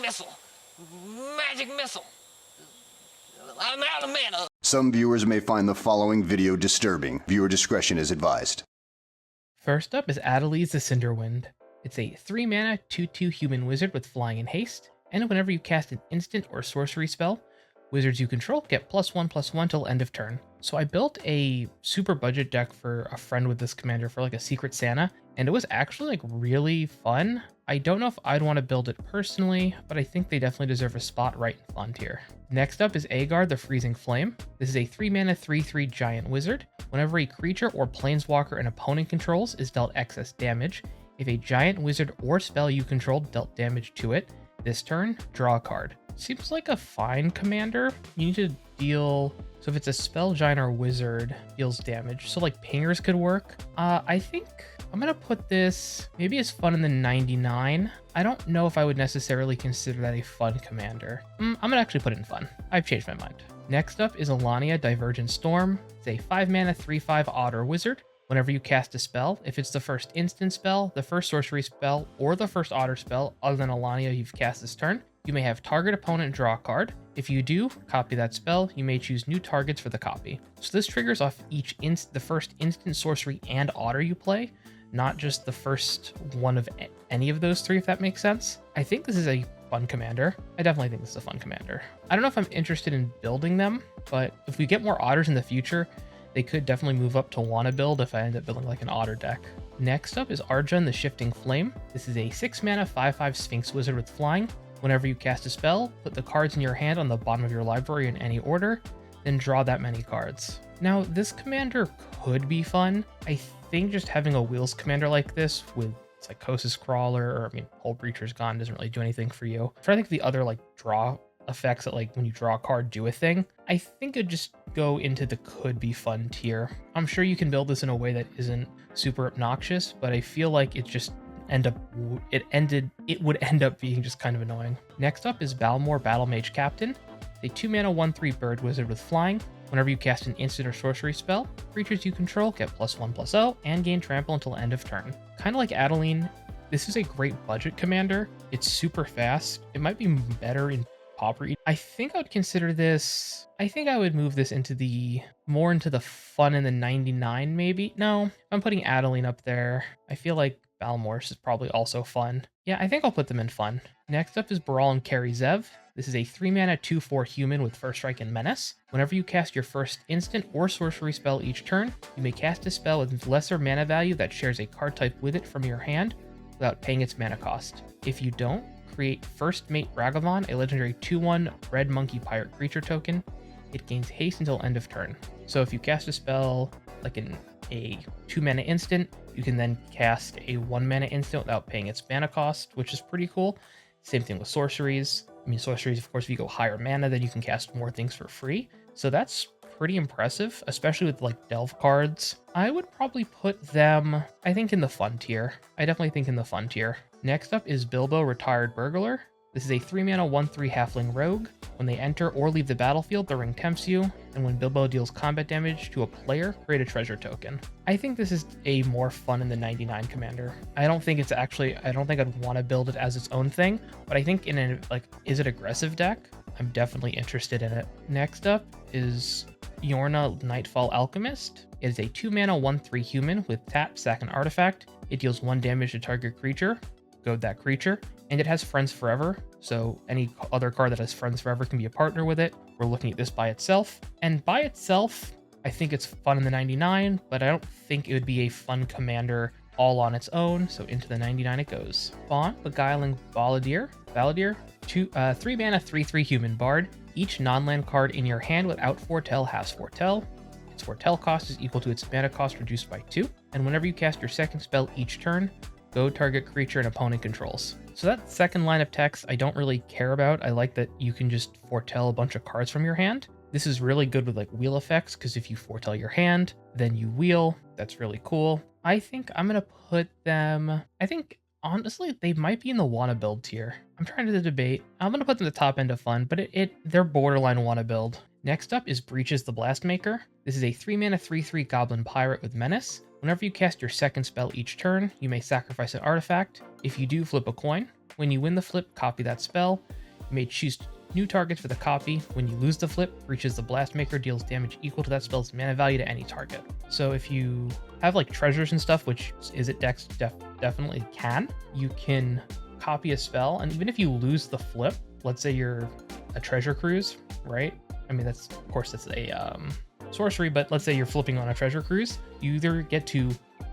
missile. Magic missile. I'm out of mana. Some viewers may find the following video disturbing. Viewer discretion is advised. First up is Adeliz the Cinderwind. It's a 3-mana 2/2 human wizard with flying and haste, and whenever you cast an instant or sorcery spell, wizards you control get +1/+1 till end of turn. So I built a super budget deck for a friend with this commander for like a Secret Santa, and it was actually like really fun. I don't know if I'd want to build it personally, but I think they definitely deserve a spot right in fun tier. Next up is Agar the Freezing Flame. This is a 3-mana 3/3 giant wizard. Whenever a creature or planeswalker an opponent controls is dealt excess damage, if a giant wizard or spell you control dealt damage to it, this turn, draw a card. Seems like a fine commander. You need to deal, so if it's a spell, giant, or wizard, deals damage. So like pingers could work. I think I'm gonna put this maybe as fun in the 99. I don't know if I would necessarily consider that a fun commander. I'm gonna actually put it in fun. I've changed my mind. Next up is Alania Divergent Storm. It's a 5-mana 3/5 otter wizard. Whenever you cast a spell, if it's the first instant spell, the first sorcery spell, or the first otter spell other than Alania you've cast this turn, you may have target opponent draw a card. If you do, copy that spell. You may choose new targets for the copy. So this triggers off the first instant sorcery and otter you play, not just the first one of any of those three, if that makes sense. I think this is a fun commander. I definitely think this is a fun commander. I don't know if I'm interested in building them, but if we get more otters in the future, they could definitely move up to wanna build if I end up building like an otter deck. Next up is Arjun the Shifting Flame. This is a 6-mana 5/5 Sphinx wizard with flying. Whenever you cast a spell, put the cards in your hand on the bottom of your library in any order, then draw that many cards. Now, this commander could be fun. I think just having a wheels commander like this with Psychosis Crawler, or I mean, Hull Breacher's gone, doesn't really do anything for you. I'm trying to think of the other like draw effects that like when you draw a card do a thing. I think it'd just go into the could be fun tier. I'm sure you can build this in a way that isn't super obnoxious, but I feel like it would end up being just kind of annoying. Next up is Balmor Battle Mage Captain, a 2-mana 1/3 bird wizard with flying. Whenever you cast an instant or sorcery spell, creatures you control get +1/+0 and gain trample until end of turn. Kind of like Adeline, this is a great budget commander. It's super fast. It might be better in Pauper. I think I would consider this, I think I would move this into the more into the fun in the 99 maybe. No, I'm putting Adeline up there. I feel like Balmor's is probably also fun. Yeah, I think I'll put them in fun. Next up is Baral and Kari Zev. This is a 3-mana 2/4 human with First Strike and Menace. Whenever you cast your first instant or sorcery spell each turn, you may cast a spell with lesser mana value that shares a card type with it from your hand without paying its mana cost. If you don't, create First Mate Ragavan, a legendary 2/1 red monkey pirate creature token. It gains haste until end of turn. So if you cast a spell like a 2-mana instant, you can then cast a 1-mana instant without paying its mana cost, which is pretty cool. Same thing with sorceries. I mean, sorceries, of course, if you go higher mana, then you can cast more things for free. So that's pretty impressive, especially with like delve cards. I would probably put them, I think, in the fun tier. I definitely think in the fun tier. Next up is Bilbo Retired Burglar. This is a 3-mana 1/3 halfling rogue. When they enter or leave the battlefield, the ring tempts you, and when Bilbo deals combat damage to a player, create a treasure token. I think this is a more fun in the 99 commander. I don't think I'd want to build it as its own thing, but I think in a is it aggressive deck, I'm definitely interested in it. Next up is Yorna Nightfall Alchemist. It is a 2-mana 1/3 human with tap, sack, and artifact. It deals 1 damage to target creature. Goad that creature, and it has Friends Forever, so any other card that has Friends Forever can be a partner with it. We're looking at this by itself, and by itself, I think it's fun in the 99, but I don't think it would be a fun commander all on its own, so into the 99 it goes. Fawn Beguiling Balladeer, 3-mana 3/3 human bard. Each non-land card in your hand without Foretell has Foretell. Its Foretell cost is equal to its mana cost reduced by 2, and whenever you cast your second spell each turn, go target creature and opponent controls. So that second line of text I don't really care about. I like that you can just foretell a bunch of cards from your hand. This is really good with like wheel effects, because if you foretell your hand, then you wheel. That's really cool. I think I'm gonna put them, I think honestly they might be in the wanna build tier. I'm trying to debate. I'm gonna put them at the top end of fun, but they're borderline wanna build. Next up is Breaches the Blastmaker. This is a 3-mana 3/3 goblin pirate with Menace. Whenever you cast your second spell each turn, you may sacrifice an artifact. If you do, flip a coin. When you win the flip, copy that spell. You may choose new targets for the copy. When you lose the flip, Breaches the Blastmaker deals damage equal to that spell's mana value to any target. So if you have like treasures and stuff, which Izzet decks definitely can, you can copy a spell, and even if you lose the flip, let's say you're a treasure cruise, right? I mean, that's of course that's a sorcery, but let's say you're flipping on a treasure cruise, you either get to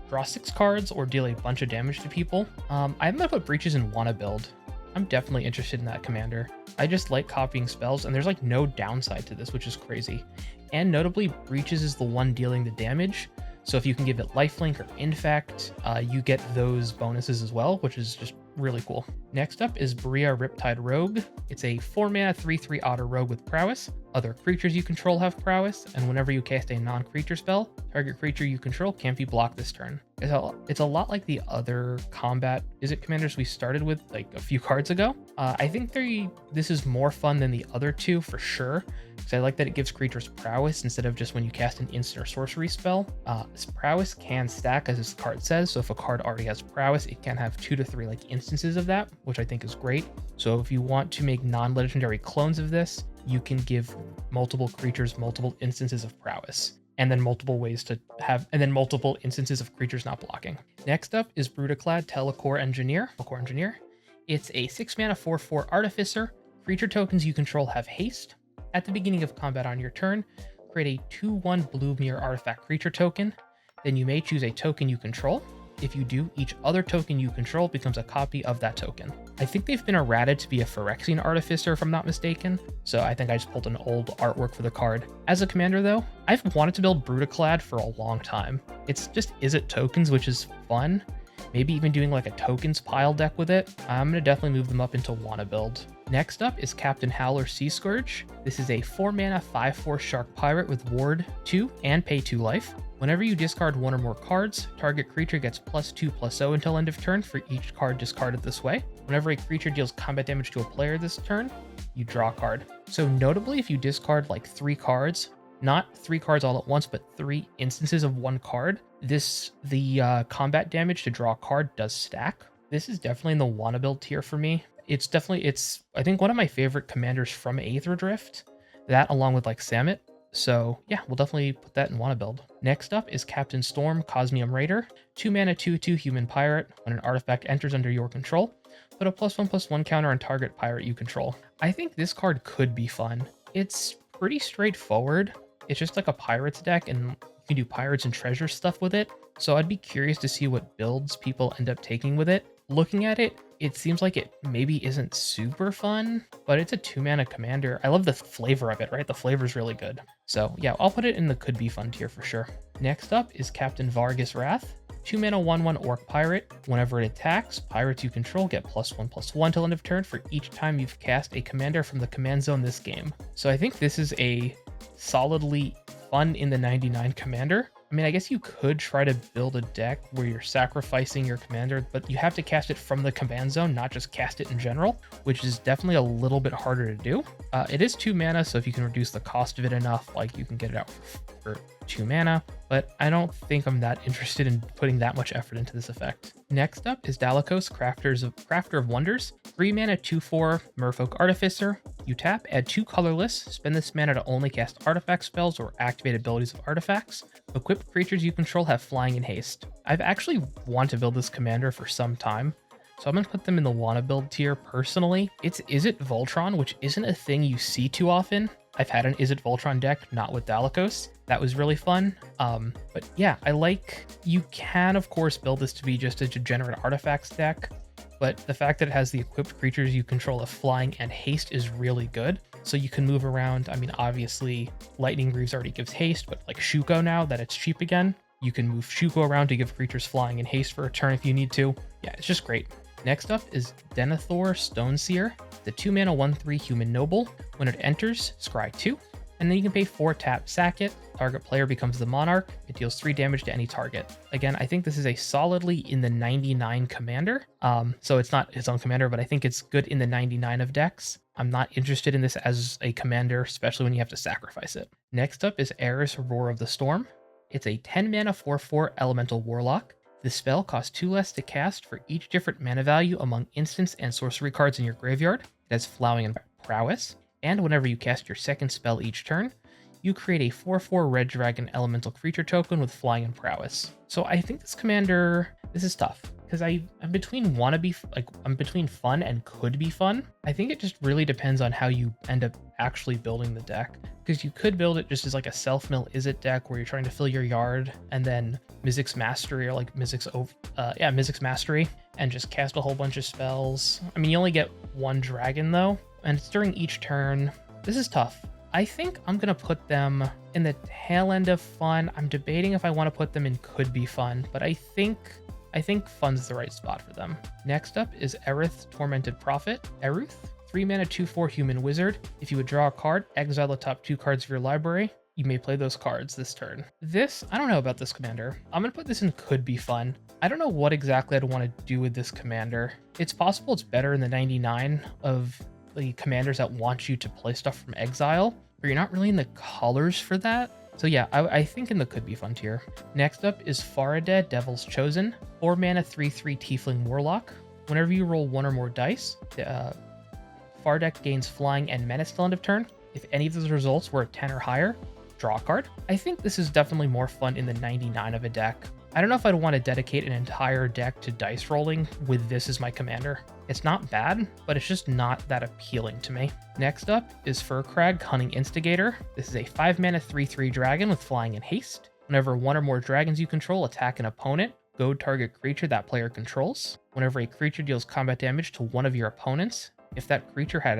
draw 6 cards or deal a bunch of damage to people. I'm gonna put Breaches in Wanna build. I'm definitely interested in that commander. I just like copying spells, and there's like no downside to this, which is crazy. And notably, Breaches is the one dealing the damage, so if you can give it lifelink or infect, you get those bonuses as well, which is just really cool. Next up is Bria Riptide Rogue. It's a 4-mana 3/3 otter rogue with prowess. Other creatures you control have prowess, and whenever you cast a non-creature spell, target creature you control can't be blocked this turn. It's a lot like the other combat Izzet commanders we started with like a few cards ago. I think this is more fun than the other two for sure, because I like that it gives creatures prowess instead of just when you cast an instant or sorcery spell. This prowess can stack, as this card says, so if a card already has prowess, it can have 2 to 3 like instances of that, which I think is great. So if you want to make non-legendary clones of this, you can give multiple creatures multiple instances of prowess, and then multiple instances of creatures not blocking. Next up is Brutaclad Telecore Engineer. It's a 6-mana 4/4 Artificer. Creature tokens you control have haste. At the beginning of combat on your turn, create a 2/1 blue mirror artifact creature token. Then you may choose a token you control. If you do, each other token you control becomes a copy of that token. I think they've been errated to be a Phyrexian Artificer if I'm not mistaken, so I think I just pulled an old artwork for the card. As a commander though, I've wanted to build Brutaclad for a long time. It's just Izzet tokens, which is fun. Maybe even doing like a tokens pile deck with it. I'm gonna definitely move them up into Wanna build. Next up is Captain Howler Sea Scourge. This is a 4-mana 5/4 Shark Pirate with Ward 2 and pay 2 life. Whenever you discard 1 or more cards, target creature gets +2/+0 until end of turn for each card discarded this way. Whenever a creature deals combat damage to a player this turn, you draw a card. So notably, if you discard like 3 cards, not 3 cards all at once, but 3 instances of 1 card, the combat damage to draw a card does stack. This is definitely in the Wanna build tier for me. It's I think one of my favorite commanders from Aether Drift, that along with like Samit. So yeah, we'll definitely put that in Wanna build. Next up is Captain Storm Cosmium Raider. 2-mana 2/2 human pirate. When an artifact enters under your control, put a +1/+1 counter on target pirate you control. I think this card could be fun. It's pretty straightforward. It's just like a pirates deck, and you can do pirates and treasure stuff with it. So I'd be curious to see what builds people end up taking with it. Looking at it, it seems like it maybe isn't super fun, but it's a 2-mana commander. I love the flavor of it, right? The flavor's really good. So yeah, I'll put it in the could be fun tier for sure. Next up is Captain Vargas Wrath. 2-mana 1/1 Orc Pirate. Whenever it attacks, pirates you control get +1/+1 till end of turn for each time you've cast a commander from the command zone this game. So I think this is a solidly fun in the 99 commander. I mean, I guess you could try to build a deck where you're sacrificing your commander, but you have to cast it from the command zone, not just cast it in general, which is definitely a little bit harder to do. It is 2 mana, so if you can reduce the cost of it enough, like you can get it out for 2 mana, but I don't think I'm that interested in putting that much effort into this effect. Next up is Dalakos, Crafter of Wonders. 3-mana 2/4 Merfolk Artificer. You tap, add 2 colorless, spend this mana to only cast artifact spells or activate abilities of artifacts. Equipped creatures you control have flying and haste. I've actually wanted to build this commander for some time, so I'm going to put them in the Wanna build tier personally. It's Izzet Voltron, which isn't a thing you see too often. I've had an Izzet Voltron deck, not with Dalakos. That was really fun. But yeah, you can of course build this to be just a degenerate artifacts deck, but the fact that it has the equipped creatures you control of flying and haste is really good. So you can move around. I mean, obviously Lightning Greaves already gives haste, but like Shuko now that it's cheap again, you can move Shuko around to give creatures flying and haste for a turn if you need to. Yeah, it's just great. Next up is Denethor Stoneseer, the 2-mana 1/3 human noble. When it enters, scry 2, and then you can pay 4 tap, sack it. Target player becomes the monarch. It deals 3 damage to any target. Again, I think this is a solidly in the 99 commander. So it's not its own commander, but I think it's good in the 99 of decks. I'm not interested in this as a commander, especially when you have to sacrifice it. Next up is Eris, Roar of the Storm. It's a 10-mana 4/4 Elemental Warlock. The spell costs 2 less to cast for each different mana value among instants and sorcery cards in your graveyard. It has Flowing and Prowess, and whenever you cast your second spell each turn, you create a 4/4 red dragon elemental creature token with Flying and Prowess. So I think this commander, this is tough, because I'm between I'm between fun and could be fun. I think it just really depends on how you end up actually building the deck, because you could build it just as like a self-mill Izzet deck where you're trying to fill your yard and then Mizzix Mastery or like Mizzix Mastery and just cast a whole bunch of spells. I mean, you only get one dragon though, and it's during each turn. This is tough. I think I'm going to put them in the tail end of fun. I'm debating if I want to put them in could be fun, but I think fun's the right spot for them. Next up is Aerith Tormented Prophet. Aerith, 3 mana 2/4 human wizard. If you would draw a card, exile the top 2 cards of your library. You may play those cards this turn. I don't know about this commander. I'm going to put this in could be fun. I don't know what exactly I'd want to do with this commander. It's possible it's better in the 99 of the commanders that want you to play stuff from exile, but you're not really in the colors for that. So yeah, I think in the could be fun tier. Next up is Faraday, Devil's Chosen. 4 mana 3/3 Tiefling Warlock. Whenever you roll 1 or more dice, Faraday gains Flying and Menace till end of turn. If any of those results were a 10 or higher, draw a card. I think this is definitely more fun in the 99 of a deck. I don't know if I'd want to dedicate an entire deck to dice rolling with this as my commander. It's not bad, but it's just not that appealing to me. Next up is Furkrag, Cunning Instigator. This is a 5 mana 3/3 dragon with Flying and Haste. Whenever 1 or more dragons you control attack an opponent, goad target creature that player controls. Whenever a creature deals combat damage to one of your opponents, if that creature had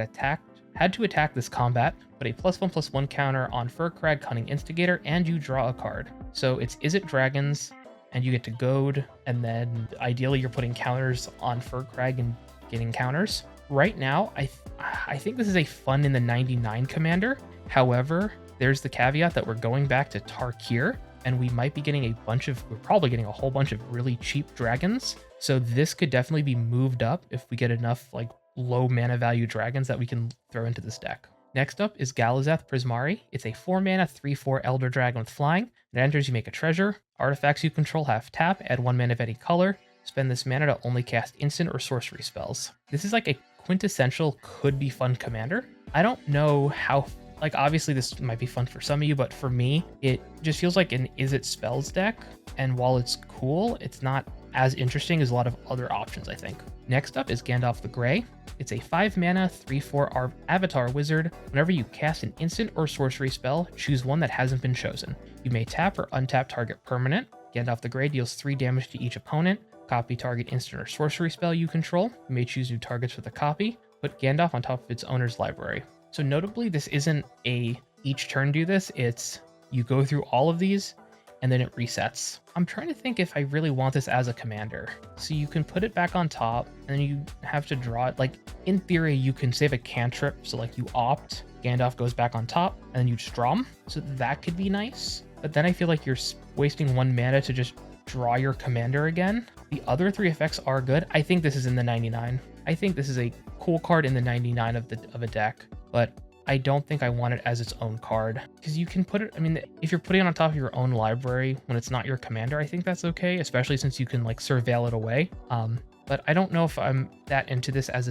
to attack this combat, put a +1/+1 counter on Furkrag, Cunning Instigator, and you draw a card. So it's Izzet dragons, and you get to goad, and then ideally you're putting counters on Furkrag and getting counters. Right now, I think this is a fun in the 99 commander. However, there's the caveat that we're going back to Tarkir, and we might be getting we're probably getting a whole bunch of really cheap dragons. So this could definitely be moved up if we get enough like low mana value dragons that we can throw into this deck. Next up is Galazeth Prismari. It's a 4 mana 3/4 Elder Dragon with Flying. It enters, you make a treasure. Artifacts you control have tap, add 1 mana of any color. Spend this mana to only cast instant or sorcery spells. This is like a quintessential could be fun commander. I don't know how, like obviously this might be fun for some of you, but for me, it just feels like an Izzet spells deck. And while it's cool, it's not as interesting as a lot of other options, I think. Next up is Gandalf the Grey. It's a 5 mana 3/4 Avatar Wizard. Whenever you cast an instant or sorcery spell, choose one that hasn't been chosen. You may tap or untap target permanent. Gandalf the Grey deals 3 damage to each opponent. Copy target instant or sorcery spell you control. You may choose new targets for the copy. Put Gandalf on top of its owner's library. So notably, this isn't a each turn do this. It's you go through all of these and then it resets. I'm trying to think if I really want this as a commander. So you can put it back on top and then you have to draw it. Like in theory, you can save a cantrip. So like you opt, Gandalf goes back on top and then you just draw them. So that could be nice. But then I feel like you're wasting 1 mana to just draw your commander again. The other 3 effects are good. I think this is in the 99. I think this is a cool card in the 99 of a deck, but I don't think I want it as its own card because you can put it. I mean, if you're putting it on top of your own library when it's not your commander, I think that's okay, especially since you can like surveil it away. But I don't know if I'm that into this as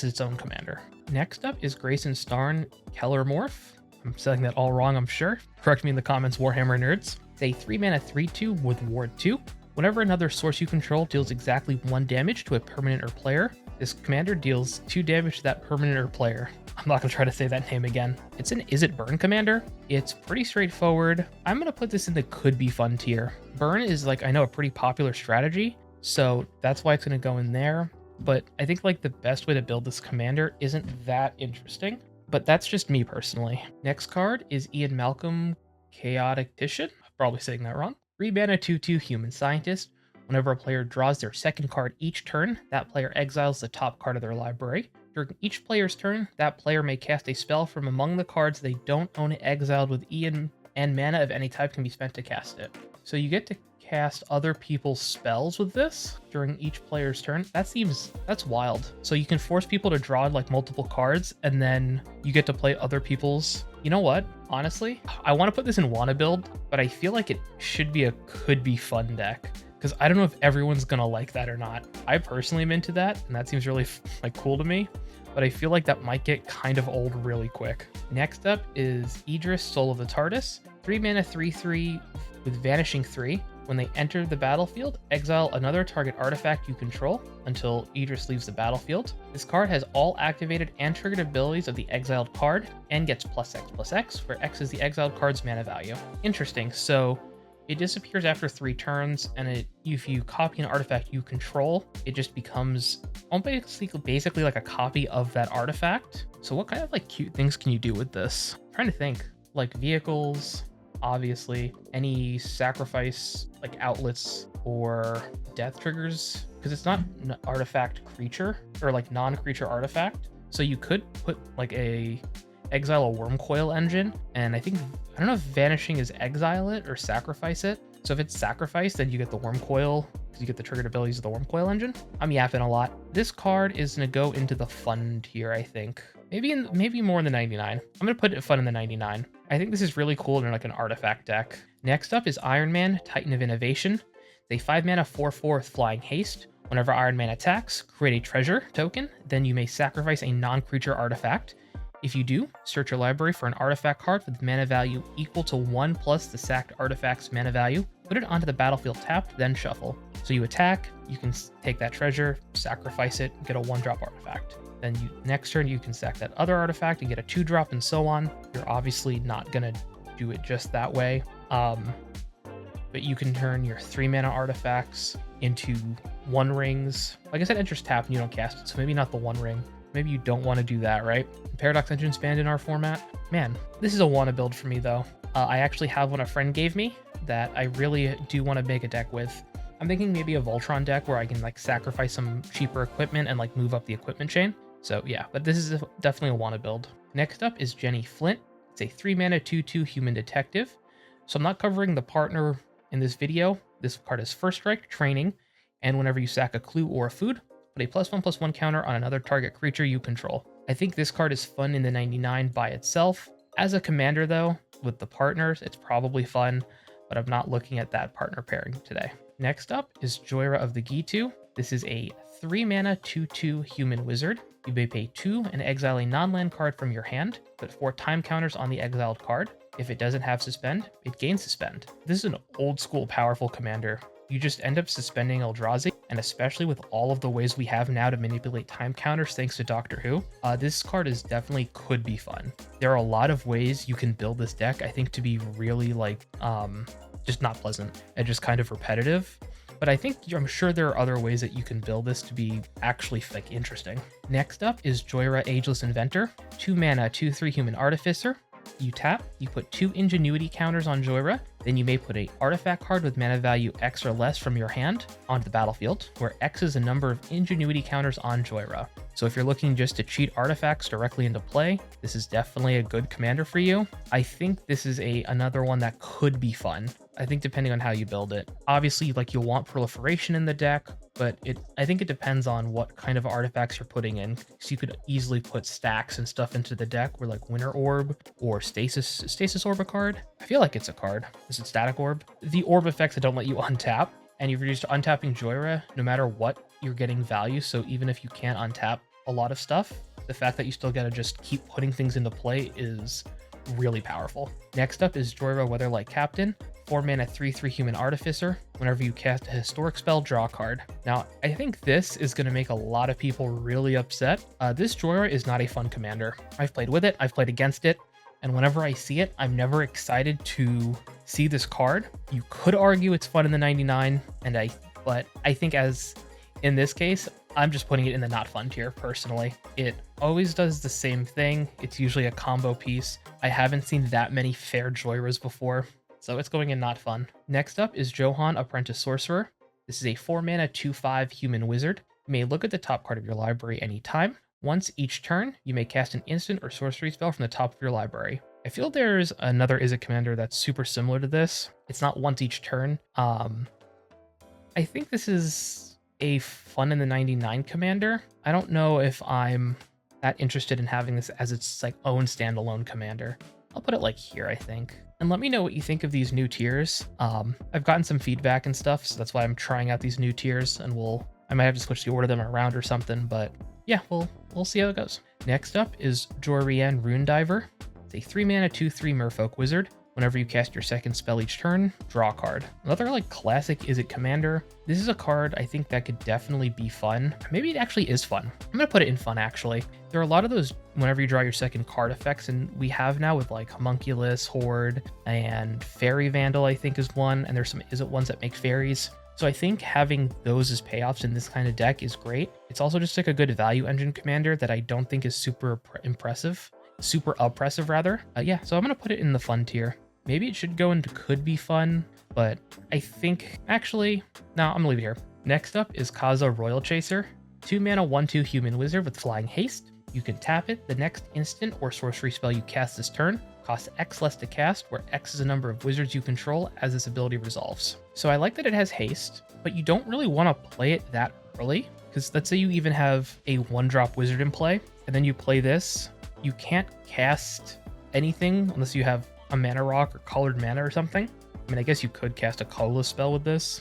its own commander. Next up is Grayson Starn Kellermorph. I'm saying that all wrong, I'm sure. Correct me in the comments, Warhammer nerds. It's a 3 mana 3/2 with Ward 2. Whenever another source you control deals exactly 1 damage to a permanent or player, this commander deals 2 damage to that permanent or player. I'm not going to try to say that name again. It's an Izzet Burn commander. It's pretty straightforward. I'm going to put this in the could be fun tier. Burn is like, I know, a pretty popular strategy, so that's why it's going to go in there. But I think like the best way to build this commander isn't that interesting, but that's just me personally. Next card is Ian Malcolm Chaotic Titian. I'm probably saying that wrong. 3 mana 2/2 Human Scientist. Whenever a player draws their second card each turn, that player exiles the top card of their library. During each player's turn, that player may cast a spell from among the cards they don't own exiled with Ian, and mana of any type can be spent to cast it. So you get to cast other people's spells with this during each player's turn. That's wild. So you can force people to draw like multiple cards, and then you get to play other people's. You know what? Honestly, I want to put this in wanna build, but I feel like it should be a could be fun deck. because I don't know if everyone's gonna like that or not. I personally am into that, and that seems really like cool to me, but I feel like that might get kind of old really quick. Next up is Idris, Soul of the TARDIS. 3 mana 3/3 with Vanishing 3. When they enter the battlefield, exile another target artifact you control until Idris leaves the battlefield. This card has all activated and triggered abilities of the exiled card and gets +X/+X, where X is the exiled card's mana value. Interesting. So it disappears after 3 turns, and if you copy an artifact you control, it just becomes basically like a copy of that artifact. So what kind of like cute things can you do with this? I'm trying to think. Like vehicles, obviously, any sacrifice like outlets or death triggers, because it's not an artifact creature or like non-creature artifact. So you could put like exile a Wormcoil engine, and I don't know if vanishing is exile it or sacrifice it. So if it's sacrificed, then you get the Wormcoil because you get the triggered abilities of the Wormcoil engine. I'm yapping a lot. This card is gonna go into the fun tier, I think. Maybe more in the 99. I'm gonna put it fun in the 99. I think this is really cool in like an artifact deck. Next up is Iron Man, Titan of Innovation. They 5 mana 4/4 with Flying Haste. Whenever Iron Man attacks, create a treasure token. Then you may sacrifice a non-creature artifact. If you do, search your library for an artifact card with mana value equal to 1 plus the sacked artifact's mana value. Put it onto the battlefield tapped, then shuffle. So you attack, you can take that treasure, sacrifice it, get a 1-drop artifact. Then next turn you can sack that other artifact and get a 2-drop and so on. You're obviously not gonna do it just that way. But you can turn your 3 mana artifacts into 1 rings. Like I said, enters tapped and you don't cast it, so maybe not the 1 ring. Maybe you don't want to do that, right? Paradox Engine's banned in our format. Man, this is a wanna build for me though. I actually have one a friend gave me that I really do want to make a deck with. I'm thinking maybe a Voltron deck where I can like sacrifice some cheaper equipment and like move up the equipment chain. So yeah, but this is definitely a wanna build. Next up is Jenny Flint. It's a 3 mana 2/2 human detective. So I'm not covering the partner in this video. This card is First Strike, Training, and whenever you sack a clue or a food, put a +1/+1 counter on another target creature you control. I think this card is fun in the 99 by itself. As a commander though, with the partners, it's probably fun, but I'm not looking at that partner pairing today. Next up is Joyra of the Gitu. This is a 3 mana 2/2 human wizard. You may pay 2 and exile a non-land card from your hand, put 4 time counters on the exiled card. If it doesn't have suspend, it gains suspend. This is an old school powerful commander. You just end up suspending Eldrazi, and especially with all of the ways we have now to manipulate time counters thanks to Doctor Who, this card is definitely could be fun. There are a lot of ways you can build this deck, I think, to be really like, just not pleasant and just kind of repetitive. But I'm sure there are other ways that you can build this to be actually like interesting. Next up is Joyra, Ageless Inventor. 2 mana 2/3 human artificer. You tap, you put 2 ingenuity counters on Joyra, then you may put a artifact card with mana value X or less from your hand onto the battlefield, where X is a number of ingenuity counters on Joyra. So if you're looking just to cheat artifacts directly into play, this is definitely a good commander for you. I think this is another one that could be fun. I think depending on how you build it. Obviously, like you'll want proliferation in the deck, but I think it depends on what kind of artifacts you're putting in. So you could easily put stacks and stuff into the deck where like Winter Orb or Stasis Orb a card. I feel like it's a card. Is it Static Orb? The orb effects that don't let you untap, and you're just untapping Joyra, no matter what, you're getting value. So even if you can't untap a lot of stuff, the fact that you still gotta just keep putting things into play is really powerful. Next up is Joyra, Weatherlight Captain. 4 mana 3/3 human artificer. Whenever you cast a historic spell, draw a card. Now, I think this is going to make a lot of people really upset. This Joyra is not a fun commander. I've played with it, I've played against it, and whenever I see it, I'm never excited to see this card. You could argue it's fun in the 99, but I think as in this case, I'm just putting it in the not fun tier personally. It always does the same thing. It's usually a combo piece. I haven't seen that many fair Joyras before, so it's going in not fun. Next up is Johan, Apprentice Sorcerer. This is a 4 mana 2/5 human wizard. You may look at the top card of your library anytime. Once each turn, you may cast an instant or sorcery spell from the top of your library. I feel there's another Izzet commander that's super similar to this. It's not once each turn. I think this is a fun in the 99 commander. I don't know if I'm that interested in having this as its like own standalone commander. I'll put it like here, I think. And let me know what you think of these new tiers. I've gotten some feedback and stuff, so that's why I'm trying out these new tiers, and I might have to switch the order of them around or something, but yeah, we'll see how it goes. Next up is Jorian Rune Diver. It's a 3-mana 2/3 Merfolk Wizard. Whenever you cast your second spell each turn, draw a card. Another like classic Izzet commander. This is a card I think that could definitely be fun. Maybe it actually is fun. I'm gonna put it in fun actually. There are a lot of those whenever you draw your second card effects, and we have now with like Homunculus, Horde, and Fairy Vandal I think is one, and there's some Izzet ones that make fairies. So I think having those as payoffs in this kind of deck is great. It's also just like a good value engine commander that I don't think is super oppressive rather. Yeah, so I'm gonna put it in the fun tier. Maybe it should go into could be fun, but I think actually, no, I'm gonna leave it here. Next up is Kaza Royal Chaser. 2-mana 1/2 human wizard with flying haste. You can tap it. The next instant or sorcery spell you cast this turn costs X less to cast, where X is a number of wizards you control as this ability resolves. So I like that it has haste, but you don't really want to play it that early, because let's say you even have a 1-drop wizard in play, and then you play this, you can't cast anything unless you have a mana rock or colored mana or something. I mean, I guess you could cast a colorless spell with this,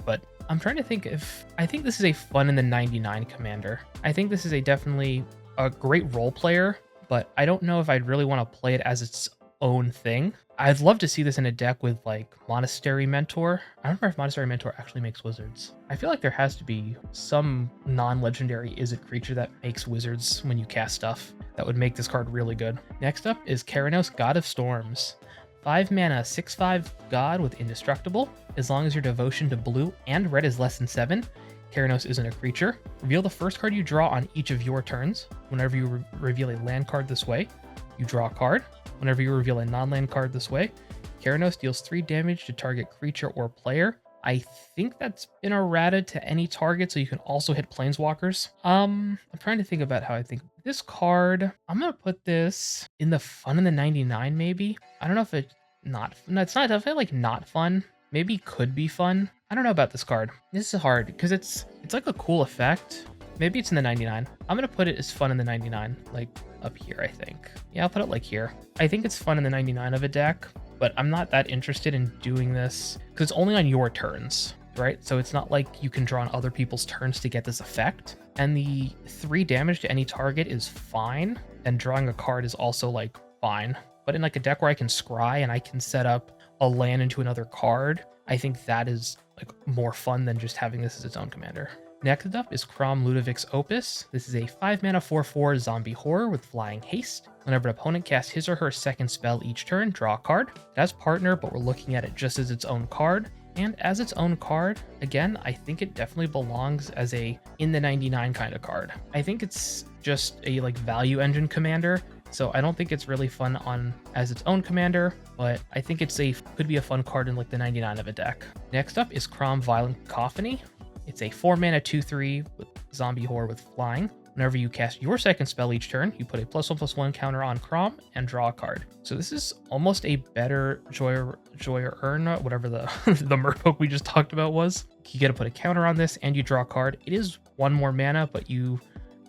but I'm trying to think if, I think this is a fun in the 99 commander. I think this is definitely a great role player, but I don't know if I'd really want to play it as its own thing. I'd love to see this in a deck with like Monastery Mentor. I don't remember if Monastery Mentor actually makes wizards. I feel like there has to be some non-legendary Izzet creature that makes wizards when you cast stuff. That would make this card really good. Next up is Keranos, God of Storms. 5-mana 6/5 God with Indestructible. As long as your devotion to blue and red is less than 7, Keranos isn't a creature. Reveal the first card you draw on each of your turns. Whenever you reveal a land card this way, you draw a card. Whenever you reveal a non-land card this way, Keranos deals 3 damage to target creature or player. I think that's been errata to any target, so you can also hit planeswalkers. I'm trying to think about how I think this card. I'm gonna put this in the fun in the 99 maybe. I don't know if it's not. No, it's not. I feel like not fun. Maybe could be fun. I don't know about this card. This is hard because it's like a cool effect. Maybe it's in the 99. I'm gonna put it as fun in the 99, like up here, I think. Yeah, I'll put it like here. I think it's fun in the 99 of a deck, but I'm not that interested in doing this because it's only on your turns, right? So it's not like you can draw on other people's turns to get this effect. And the 3 damage to any target is fine, and drawing a card is also like fine. But in like a deck where I can scry and I can set up a land into another card, I think that is like more fun than just having this as its own commander. Next up is Crom Ludovic's Opus. This is a 5-mana 4/4 zombie horror with flying haste. Whenever an opponent casts his or her second spell each turn, draw a card. It has partner, but we're looking at it just as its own card. And as its own card, again, I think it definitely belongs as a in the 99 kind of card. I think it's just a like value engine commander, so I don't think it's really fun on as its own commander, but I think it's could be a fun card in like the 99 of a deck. Next up is Crom Violent Cacophony. It's a 4-mana 2/3 with zombie horror with flying. Whenever you cast your second spell each turn, you put a +1/+1 counter on Crom and draw a card. So this is almost a better Joy or Urna, whatever the the Merfolk we just talked about was. You get to put a counter on this and you draw a card. It is 1 more mana, but you're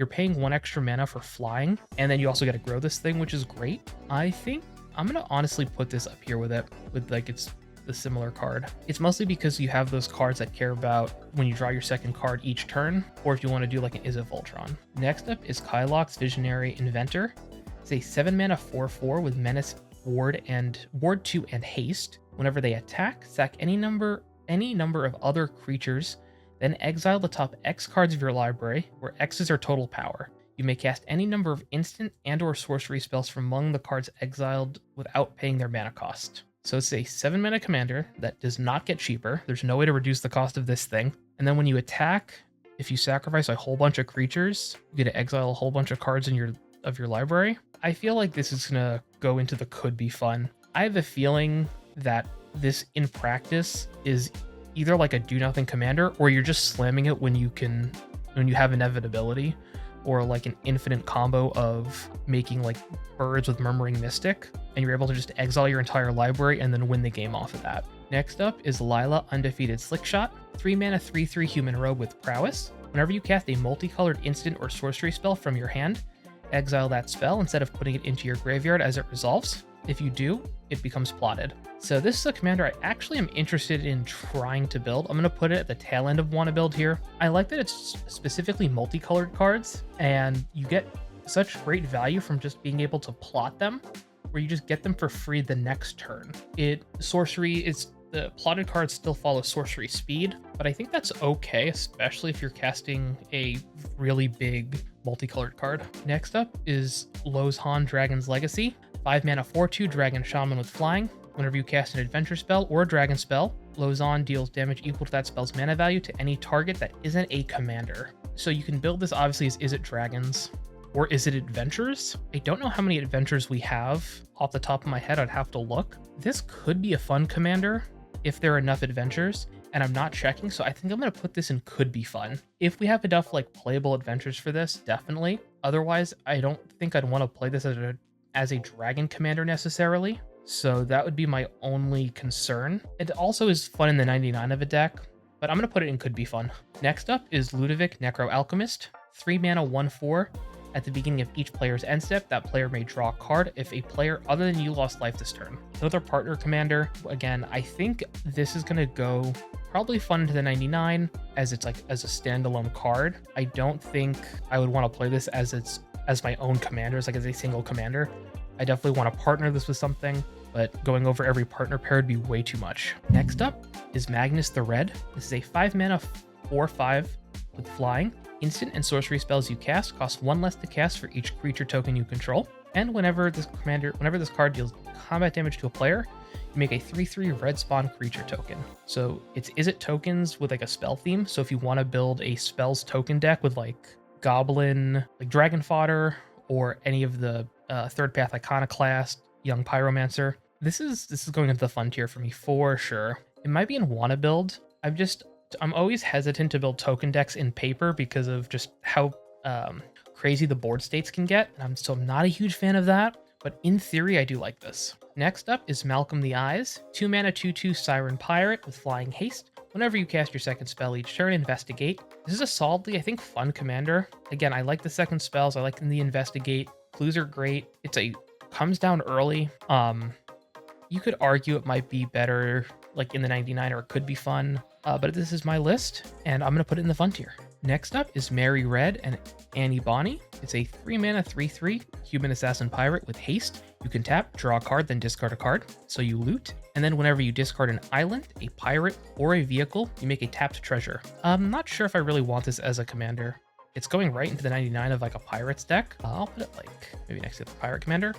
paying 1 extra mana for flying, and then you also get to grow this thing, which is great. I think I'm gonna honestly put this up here with it, with like it's the similar card. It's mostly because you have those cards that care about when you draw your second card each turn, or if you want to do like an Izzet Voltron. Next up is Kylock's Visionary Inventor. It's a 7-mana 4/4 with Menace, Ward 2 and Haste. Whenever they attack, sack any number of other creatures, then exile the top X cards of your library, where X is their total power. You may cast any number of instant and or sorcery spells from among the cards exiled without paying their mana cost. So it's a 7-mana commander that does not get cheaper. There's no way to reduce the cost of this thing. And then when you attack, if you sacrifice a whole bunch of creatures, you get to exile a whole bunch of cards in your library. I feel like this is gonna go into the could be fun. I have a feeling that this in practice is either like a do nothing commander, or you're just slamming it when you have inevitability, or like an infinite combo of making like birds with Murmuring Mystic, and you're able to just exile your entire library and then win the game off of that. Next up is Lila Undefeated Slickshot. 3-mana 3/3 human rogue with prowess. Whenever you cast a multicolored instant or sorcery spell from your hand, exile that spell instead of putting it into your graveyard as it resolves. If you do, it becomes plotted. So this is a commander I actually am interested in trying to build. I'm going to put it at the tail end of want to build here. I like that it's specifically multicolored cards, and you get such great value from just being able to plot them, where you just get them for free the next turn. The plotted cards still follow sorcery speed, but I think that's okay, especially if you're casting a really big multicolored card. Next up is Lozhan Dragon's Legacy. 5 mana 4/2 Dragon Shaman with flying. Whenever you cast an adventure spell or a dragon spell, Lozhan deals damage equal to that spell's mana value to any target that isn't a commander. So you can build this obviously as Izzet Dragons, or is it adventures? I don't know how many adventures we have off the top of my head. I'd have to look. This could be a fun commander if there are enough adventures, and I'm not checking, so I think I'm going to put this in could be fun. If we have enough like playable adventures for this, definitely. Otherwise, I don't think I'd want to play this as a dragon commander necessarily. So that would be my only concern. It also is fun in the 99 of a deck, but I'm going to put it in could be fun. Next up is Ludovic Necro Alchemist. 3 mana 1/4. At the beginning of each player's end step, that player may draw a card if a player other than you lost life this turn. Another partner commander. Again, I think this is going to go probably fun into the 99 as it's like as a standalone card. I don't think I would want to play this as my own commander, like as a single commander. I definitely want to partner this with something, but going over every partner pair would be way too much. Next up is Magnus the Red. This is a 5 mana 4/5 with flying. Instant and sorcery spells you cast cost 1 less to cast for each creature token you control. And whenever this card deals combat damage to a player, you make a 3/3 red spawn creature token. So it's Izzet tokens with like a spell theme. So if you want to build a spells token deck with like Goblin, like Dragon Fodder, or any of the Third Path Iconoclast, Young Pyromancer, this is going into the fun tier for me for sure. It might be in wanna build. I'm always hesitant to build token decks in paper because of just how crazy the board states can get, and I'm not a huge fan of that, but in theory I do like this. Next up is Malcolm the Eyes. 2 mana 2/2 Siren Pirate with flying haste. Whenever you cast your second spell each turn, investigate. This is a solidly, I think, fun commander. Again, I like the second spells. I like the investigate. Clues are great. Comes down early. You could argue it might be better like in the 99, or it could be fun. But this is my list, and I'm going to put it in the fun tier. Next up is Mary Red and Annie Bonnie. It's a 3 mana 3/3 Human Assassin Pirate with haste. You can tap, draw a card, then discard a card. So you loot, and then whenever you discard an island, a pirate, or a vehicle, you make a tapped treasure. I'm not sure if I really want this as a commander. It's going right into the 99 of like a pirates deck. I'll put it like maybe next to the pirate commander.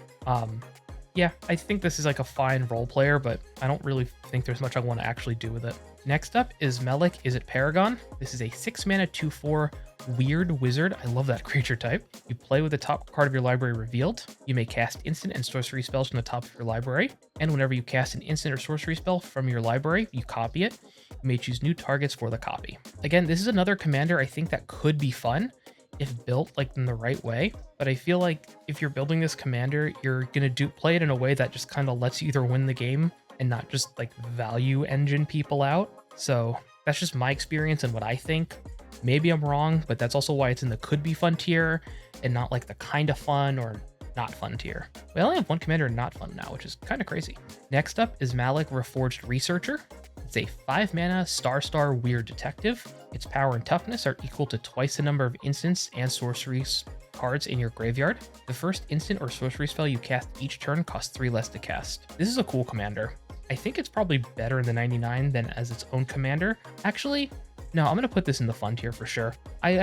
Yeah, I think this is like a fine role player, but I don't really think there's much I want to actually do with it. Next up is Melik Izzet Paragon. This is a 6 mana 2/4 weird wizard. I love that creature type. You play with the top card of your library revealed. You may cast instant and sorcery spells from the top of your library. And whenever you cast an instant or sorcery spell from your library, you copy it. You may choose new targets for the copy. Again, this is another commander I think that could be fun if built like in the right way. But I feel like if you're building this commander, you're going to play it in a way that just kind of lets you either win the game and not just like value engine people out. So that's just my experience and what I think. Maybe I'm wrong, but that's also why it's in the could be fun tier and not like the kind of fun or not fun tier. We only have one commander not fun now, which is kind of crazy. Next up is Malik Reforged Researcher. It's a 5 mana star weird detective. Its power and toughness are equal to twice the number of instants and sorcery cards in your graveyard. The first instant or sorcery spell you cast each turn costs 3 less to cast. This is a cool commander. I think it's probably better in the 99 than as its own commander. Actually, no, I'm going to put this in the fun tier for sure. I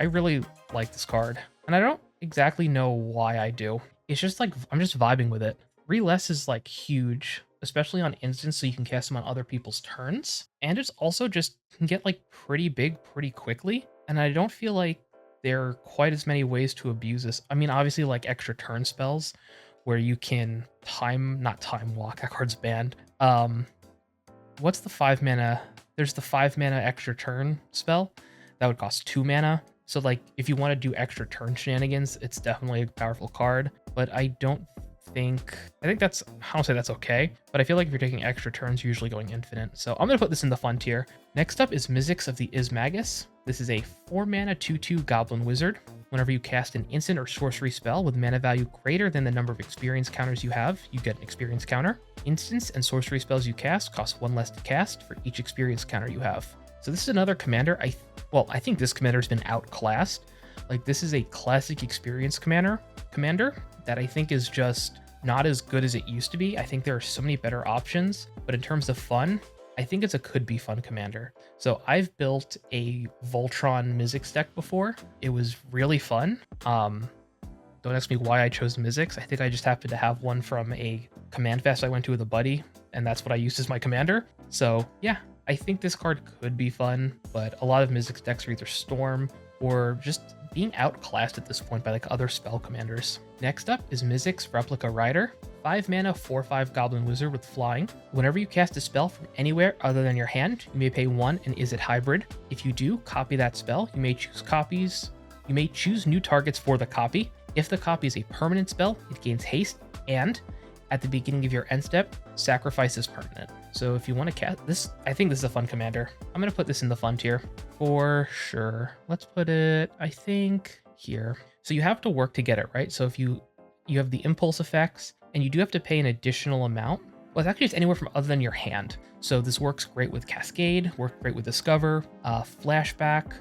really like this card, and I don't exactly know why I do. It's just like, I'm just vibing with it. 3 less is like huge, especially on instants, so you can cast them on other people's turns. And it's also just can get like pretty big pretty quickly, and I don't feel like there are quite as many ways to abuse this. I mean, obviously like extra turn spells where you can not time walk, that card's banned. What's the 5 mana? There's the 5 mana extra turn spell that would cost 2 mana. So like if you want to do extra turn shenanigans, it's definitely a powerful card, but I think that's, I don't say that's okay, but I feel like if you're taking extra turns, you're usually going infinite. So I'm going to put this in the fun tier. Next up is Mizzix of the Ismagus. This is a 4 mana 2/2 Goblin Wizard. whenever you cast an instant or sorcery spell with mana value greater than the number of experience counters you have, you get an experience counter. Instants and sorcery spells you cast cost 1 less to cast for each experience counter you have. So this is another commander. I think this commander has been outclassed. Like, this is a classic experience commander that I think is just not as good as it used to be. I think there are so many better options, but in terms of fun, I think it's a could be fun commander. So I've built a Voltron Mizzix deck before. It was really fun. Don't ask me why I chose Mizzix. I think I just happened to have one from a command fest I went to with a buddy, and that's what I used as my commander. So yeah, I think this card could be fun, but a lot of Mizzix decks are either Storm or just being outclassed at this point by like other spell commanders. Next up is Mizzix Replica Rider, 5 mana 4/5 Goblin Wizard with flying. Whenever you cast a spell from anywhere other than your hand, you may pay 1 and Izzet hybrid. If you do, copy that spell. You may choose new targets for the copy. If the copy is a permanent spell, it gains haste, and at the beginning of your end step, sacrifice this permanent. So if you want to cast this, I think this is a fun commander. I'm going to put this in the fun tier for sure. Let's put it, I think, here. So you have to work to get it, right? So if you have the impulse effects, and you do have to pay an additional amount. Well, it's anywhere from other than your hand. So this works great with Cascade, works great with Discover, Flashback,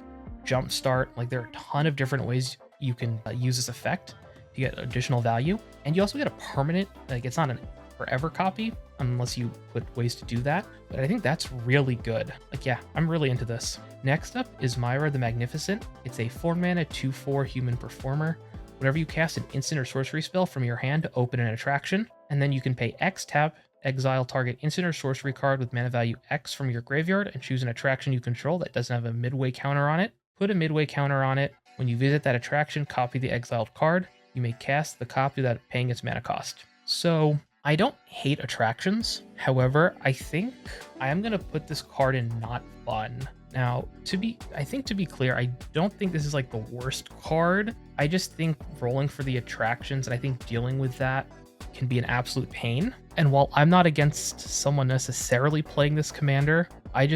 Jumpstart. Like, there are a ton of different ways you can use this effect to get additional value. And you also get a permanent, like, it's not a forever copy unless you put ways to do that. But I think that's really good. Like, yeah, I'm really into this. Next up is Myra the Magnificent. It's a 4 mana 2/4 human performer. Whenever you cast an instant or sorcery spell from your hand to open an attraction, and then you can pay X, tap, exile target instant or sorcery card with mana value X from your graveyard and choose an attraction you control that doesn't have a midway counter on it. Put a midway counter on it. When you visit that attraction, copy the exiled card. You may cast the copy without paying its mana cost. So I don't hate attractions. However, I think I am going to put this card in not fun. Now, to be clear, I don't think this is like the worst card. I just think rolling for the attractions and I think dealing with that can be an absolute pain. And while I'm not against someone necessarily playing this commander, I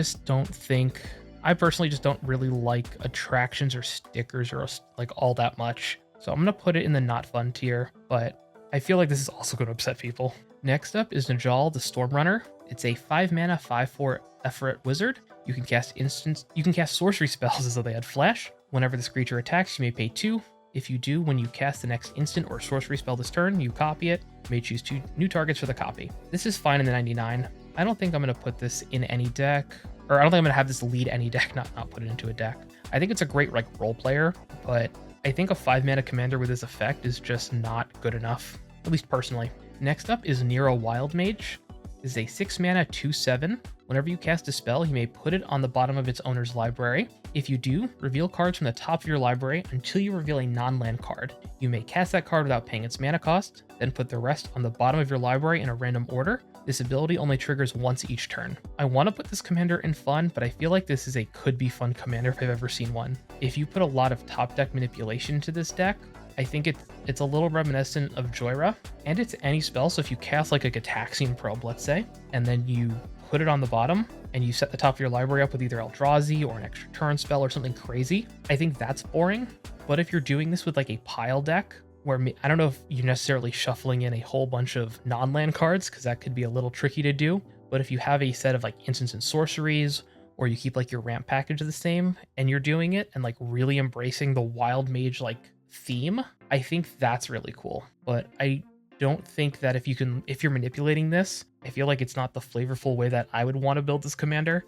personally just don't really like attractions or stickers or like all that much. So I'm going to put it in the not fun tier, but I feel like this is also going to upset people. Next up is Najal the Stormrunner. It's a 5 mana 5/4 Eferet Wizard. You can cast sorcery spells as though they had flash. Whenever this creature attacks, you may pay 2. If you do, when you cast the next instant or sorcery spell this turn, you copy it. You may choose 2 new targets for the copy. This is fine in the 99. I don't think I'm going to put this in any deck, or I don't think I'm going to have this lead any deck, not put it into a deck. I think it's a great like role player, but I think a 5 mana commander with this effect is just not good enough, at least personally. Next up is Nero Wildmage. This is a 6 mana 2/7. Whenever you cast a spell, you may put it on the bottom of its owner's library. If you do, reveal cards from the top of your library until you reveal a non-land card. You may cast that card without paying its mana cost, then put the rest on the bottom of your library in a random order. This ability only triggers once each turn. I want to put this commander in fun, but I feel like this is a could be fun commander if I've ever seen one. If you put a lot of top deck manipulation into this deck, I think it's a little reminiscent of Joyra, and it's any spell. So if you cast like a Gataxian Probe, let's say, and then you put it on the bottom and you set the top of your library up with either Eldrazi or an extra turn spell or something crazy, I think that's boring. But if you're doing this with like a pile deck, where I don't know if you're necessarily shuffling in a whole bunch of non-land cards, because that could be a little tricky to do. But if you have a set of like instants and sorceries, or you keep like your ramp package the same and you're doing it and like really embracing the wild mage like theme, I think that's really cool. But I don't think that if you're manipulating this, I feel like it's not the flavorful way that I would want to build this commander.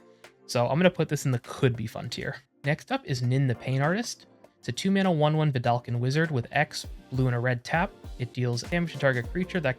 So I'm going to put this in the could be fun tier. Next up is Nin the Pain Artist. It's a 2 mana 1/1 Vidalcan Wizard with X, blue and a red tap. It deals damage to target creature. That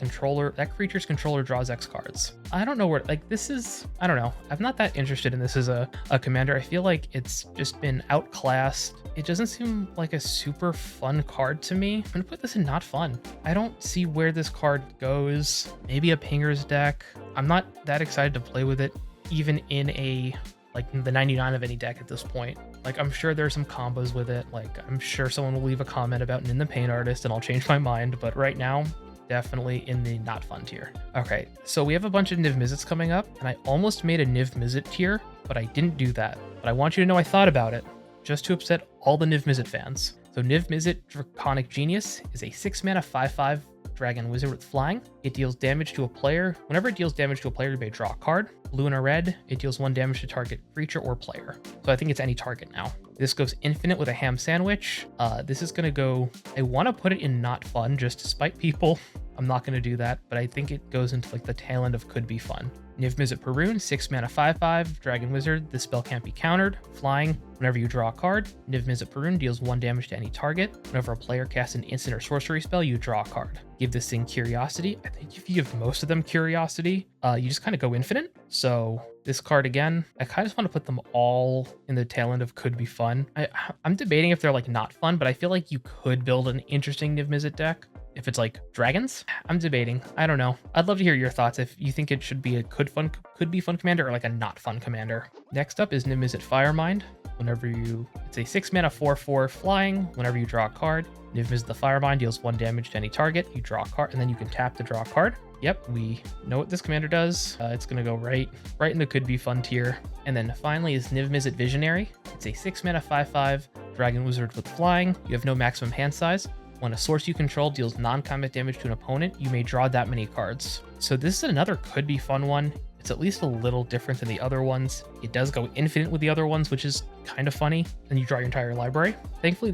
creature's controller draws X cards. I don't know where, like, this is, I don't know. I'm not that interested in this as a commander. I feel like it's just been outclassed. It doesn't seem like a super fun card to me. I'm gonna put this in not fun. I don't see where this card goes. Maybe a pingers deck. I'm not that excited to play with it, even in a, like, the 99 of any deck at this point. Like, I'm sure there's some combos with it. Like, I'm sure someone will leave a comment about Nin the Pain Artist and I'll change my mind. But right now, definitely in the not fun tier. Okay, so we have a bunch of Niv Mizzets coming up, and I almost made a Niv Mizzet tier, but I didn't do that. But I want you to know I thought about it, just to upset all the Niv Mizzet fans. So Niv Mizzet Draconic Genius is a 6 mana 5/5 dragon wizard with flying. It deals damage to a player. Whenever it deals damage to a player, you may draw a card. Blue and a red, it deals 1 damage to target creature or player. So I think it's any target now. This goes infinite with a ham sandwich. This is going to go, I want to put it in not fun just to spite people. I'm not going to do that, but I think it goes into like the tail end of could be fun. Niv Mizzet Perun, 6 mana 5/5 dragon wizard. This spell can't be countered. Flying, whenever you draw a card, Niv Mizzet Perun deals 1 damage to any target. Whenever a player casts an instant or sorcery spell, you draw a card. Give this thing Curiosity. I think if you give most of them Curiosity, you just kind of go infinite. So this card again, I kind of just want to put them all in the tail end of could be fun. I'm debating if they're like not fun, but I feel like you could build an interesting Niv Mizzet deck. If it's like dragons, I'm debating. I don't know. I'd love to hear your thoughts if you think it should be a could be fun commander or like a not fun commander. Next up is Niv Mizzet Firemind. It's a 6 mana 4/4 flying. Whenever you draw a card, Niv Mizzet the Firemind deals 1 damage to any target. You draw a card, and then you can tap to draw a card. Yep, we know what this commander does. It's gonna go right in the could be fun tier. And then finally is Niv Mizzet Visionary. It's a 6 mana 5/5 dragon wizard with flying. You have no maximum hand size. When a source you control deals non-combat damage to an opponent, you may draw that many cards. So this is another could be fun one. It's at least a little different than the other ones. It does go infinite with the other ones, which is kind of funny. Then you draw your entire library. Thankfully,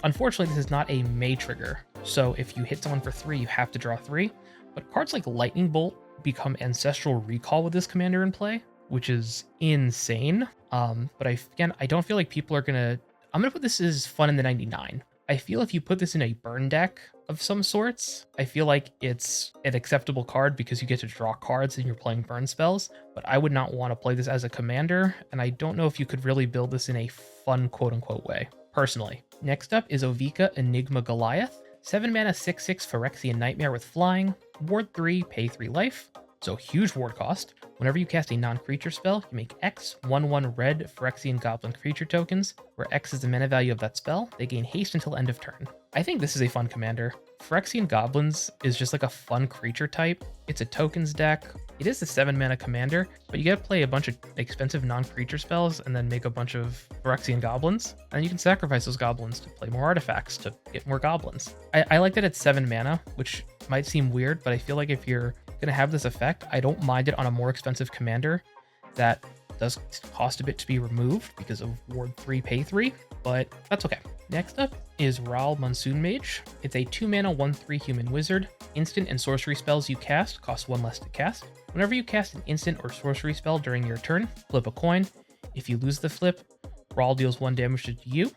unfortunately, this is not a May trigger. So if you hit someone for 3, you have to draw 3. But cards like Lightning Bolt become Ancestral Recall with this commander in play, which is insane. But I don't feel like people are I'm gonna put this as fun in the 99. I feel if you put this in a burn deck of some sorts, I feel like it's an acceptable card because you get to draw cards and you're playing burn spells, but I would not want to play this as a commander, and I don't know if you could really build this in a fun quote-unquote way, personally. Next up is Ovika Enigma Goliath, 7 mana 6/6 Phyrexian Nightmare with flying, ward 3, pay 3 life, so huge ward cost. Whenever you cast a non-creature spell, you make X 1/1 red Phyrexian Goblin creature tokens, where X is the mana value of that spell. They gain haste until end of turn. I think this is a fun commander. Phyrexian Goblins is just like a fun creature type. It's a tokens deck. It is a 7 mana commander, but you gotta play a bunch of expensive non-creature spells and then make a bunch of Phyrexian Goblins. And you can sacrifice those goblins to play more artifacts to get more goblins. I like that it's 7 mana, which might seem weird, but I feel like if you're gonna have this effect, I don't mind it on a more expensive commander that does cost a bit to be removed because of ward 3, pay 3, but that's okay. Next up is Ral Monsoon Mage. It's a 2 mana 1/3 human wizard. Instant and sorcery spells you cast cost 1 less to cast. Whenever you cast an instant or sorcery spell during your turn, flip a coin. If you lose the flip, Ral deals 1 damage to you.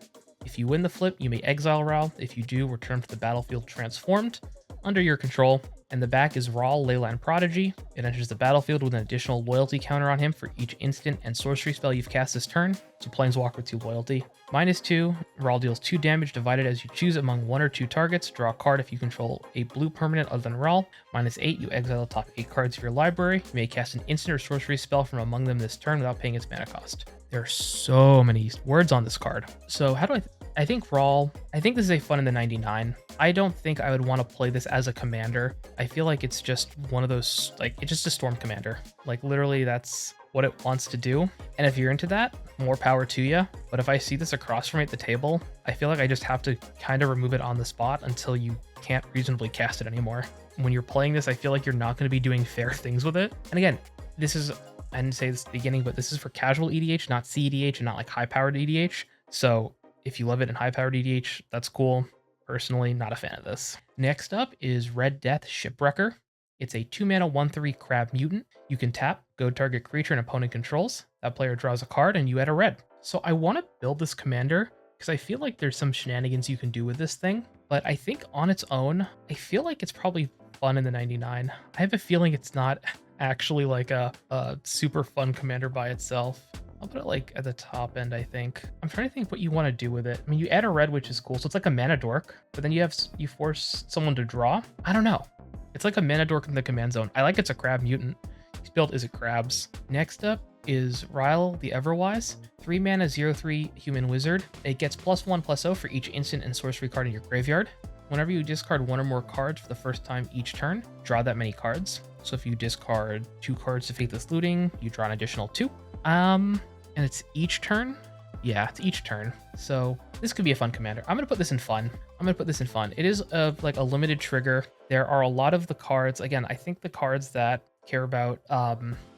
If you win the flip, you may exile Ral. If you do, return to the battlefield transformed under your control. And the back is Ral Leyline Prodigy. It enters the battlefield with an additional loyalty counter on him for each instant and sorcery spell you've cast this turn. So Planeswalker 2 loyalty. -2, Ral deals 2 damage divided as you choose among 1 or 2 targets. Draw a card if you control a blue permanent other than Ral. -8, you exile the top 8 cards of your library. You may cast an instant or sorcery spell from among them this turn without paying its mana cost. There are so many words on this card. So how do I think Ral, I think this is a fun in the 99. I don't think I would want to play this as a commander. I feel like it's just one of those, like, it's just a storm commander. Like, literally, that's what it wants to do. And if you're into that, more power to you. But if I see this across from me at the table, I feel like I just have to kind of remove it on the spot until you can't reasonably cast it anymore. When you're playing this, I feel like you're not going to be doing fair things with it. And again, I didn't say this at the beginning, but this is for casual EDH, not CEDH, and not like high-powered EDH. So if you love it in high-powered EDH, that's cool. Personally, not a fan of this. Next up is Red Death Shipwrecker. It's a 2 mana 1/3 crab mutant. You can tap, go target creature an opponent controls. That player draws a card and you add a red. So I want to build this commander because I feel like there's some shenanigans you can do with this thing. But I think on its own, I feel like it's probably fun in the 99. I have a feeling it's not actually like a super fun commander by itself. I'll put it like at the top end, I think. I'm trying to think what you want to do with it. I mean, you add a red, which is cool. So it's like a mana dork, but then you force someone to draw. I don't know. It's like a mana dork in the command zone. I like it's a crab mutant. He's built as it crabs. Next up is Ryle the Everwise. 3 mana 0/3 human wizard. It gets +1/+0 for each instant and sorcery card in your graveyard. Whenever you discard 1 or more cards for the first time each turn, draw that many cards. So if you discard 2 cards to Faithless Looting, you draw an additional 2. And it's each turn. Yeah, it's each turn. So this could be a fun commander. I'm gonna put this in fun. It is like a limited trigger. There are a lot of the cards. Again, I think the cards that care about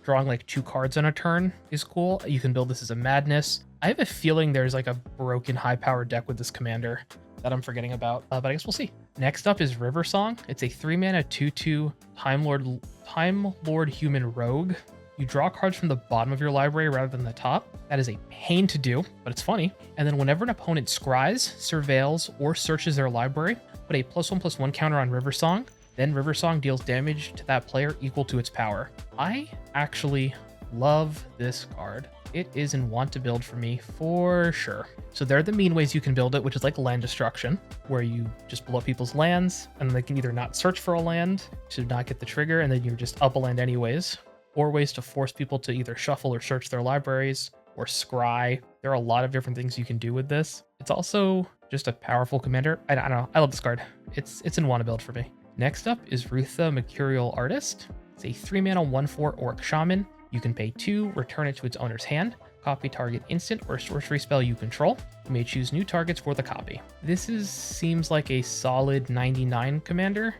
drawing like 2 cards on a turn is cool. You can build this as a madness. I have a feeling there's like a broken high power deck with this commander that I'm forgetting about, but I guess we'll see. Next up is River Song. It's a 3-mana 2/2 Time Lord Human Rogue. You draw cards from the bottom of your library rather than the top. That is a pain to do, but it's funny. And then whenever an opponent scries, surveils, or searches their library, put a +1/+1 counter on River Song. Then River Song deals damage to that player equal to its power. I actually love this card. It is in want to build for me for sure. So there are the mean ways you can build it, which is like land destruction, where you just blow up people's lands and they can either not search for a land to not get the trigger and then you're just up a land anyways, or ways to force people to either shuffle or search their libraries or scry. There are a lot of different things you can do with this. It's also just a powerful commander. I don't know. I love this card. It's in want to build for me. Next up is Rutha Mercurial Artist. It's a 3-mana 1/4 Orc Shaman. You can pay 2, return it to its owner's hand, copy target instant or sorcery spell you control. You may choose new targets for the copy. This seems like a solid 99 commander.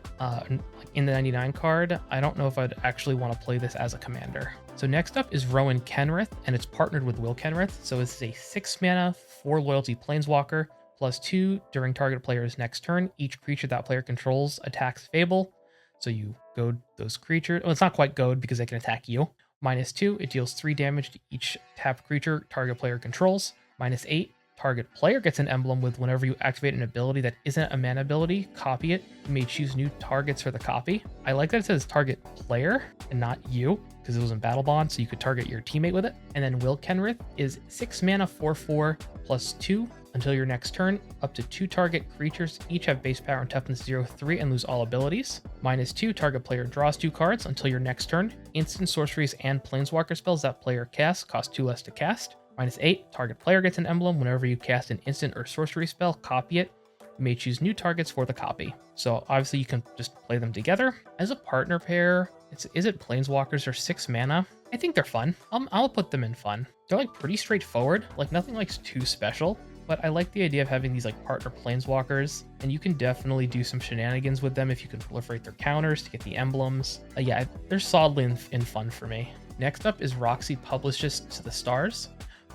In the 99 card, I don't know if I'd actually want to play this as a commander. So next up is Rowan Kenrith, and it's partnered with Will Kenrith. So it's a 6-mana 4 loyalty planeswalker, +2 during target player's next turn. Each creature that player controls attacks Fable. So you goad those creatures. Well, it's not quite goad because they can attack you. -2, it deals 3 damage to each tapped creature target player controls. -8, target player gets an emblem with whenever you activate an ability that isn't a mana ability, copy it. You may choose new targets for the copy. I like that it says target player and not you, because it was in Battle Bond, so you could target your teammate with it. And then Will Kenrith is 6-mana 4/4 +2 until your next turn. Up to 2 target creatures each have base power and toughness 0/3 and lose all abilities. -2, target player draws 2 cards until your next turn. Instant sorceries and planeswalker spells that player casts cost 2 less to cast. -8, target player gets an emblem whenever you cast an instant or sorcery spell, copy it. You may choose new targets for the copy. So obviously you can just play them together. As a partner pair, Izzet planeswalkers are 6 mana. I think they're fun. I'll put them in fun. They're like pretty straightforward, like nothing like too special. But I like the idea of having these like partner planeswalkers, and you can definitely do some shenanigans with them if you can proliferate their counters to get the emblems. Yeah, they're solidly in fun for me. Next up is Roxy Publishes to the Stars.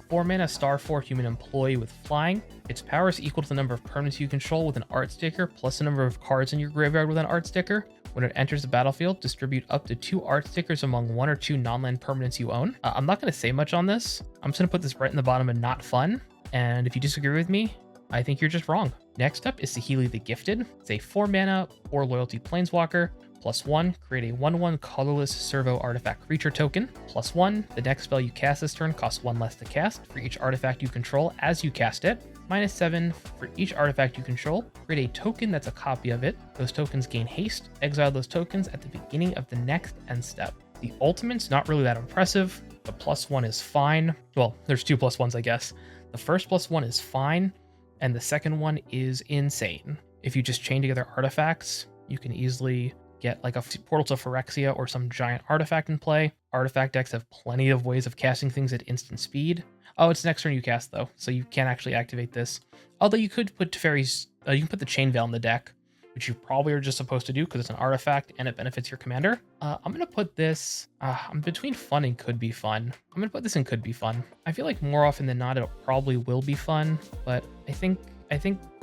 4-mana star 4 human employee with flying. Its power is equal to the number of permanents you control with an art sticker plus the number of cards in your graveyard with an art sticker. When it enters the battlefield, distribute up to 2 art stickers among 1 or 2 non-land permanents you own. I'm not going to say much on this. I'm just going to put this right in the bottom and not fun. And if you disagree with me, I think you're just wrong. Next up is Saheeli the Gifted. It's a 4-mana 4 loyalty planeswalker. +1, create a 1/1 colorless servo artifact creature token. +1, the next spell you cast this turn costs 1 less to cast for each artifact you control as you cast it. -7, for each artifact you control, create a token that's a copy of it. Those tokens gain haste. Exile those tokens at the beginning of the next end step. The ultimate's not really that impressive. The +1 is fine. Well, there's 2 +1s, I guess. The first +1 is fine, and the second one is insane. If you just chain together artifacts, you can easily get like a Portal to Phyrexia or some giant artifact in play. Artifact decks have plenty of ways of casting things at instant speed. Oh, it's next turn you cast though, so you can't actually activate this. Although you could put Teferi's, you can put the Chain Veil in the deck, which you probably are just supposed to do because it's an artifact and it benefits your commander. I'm gonna put this, I'm between fun and could be fun. I'm gonna put this in could be fun. I feel like more often than not, it probably will be fun, but I think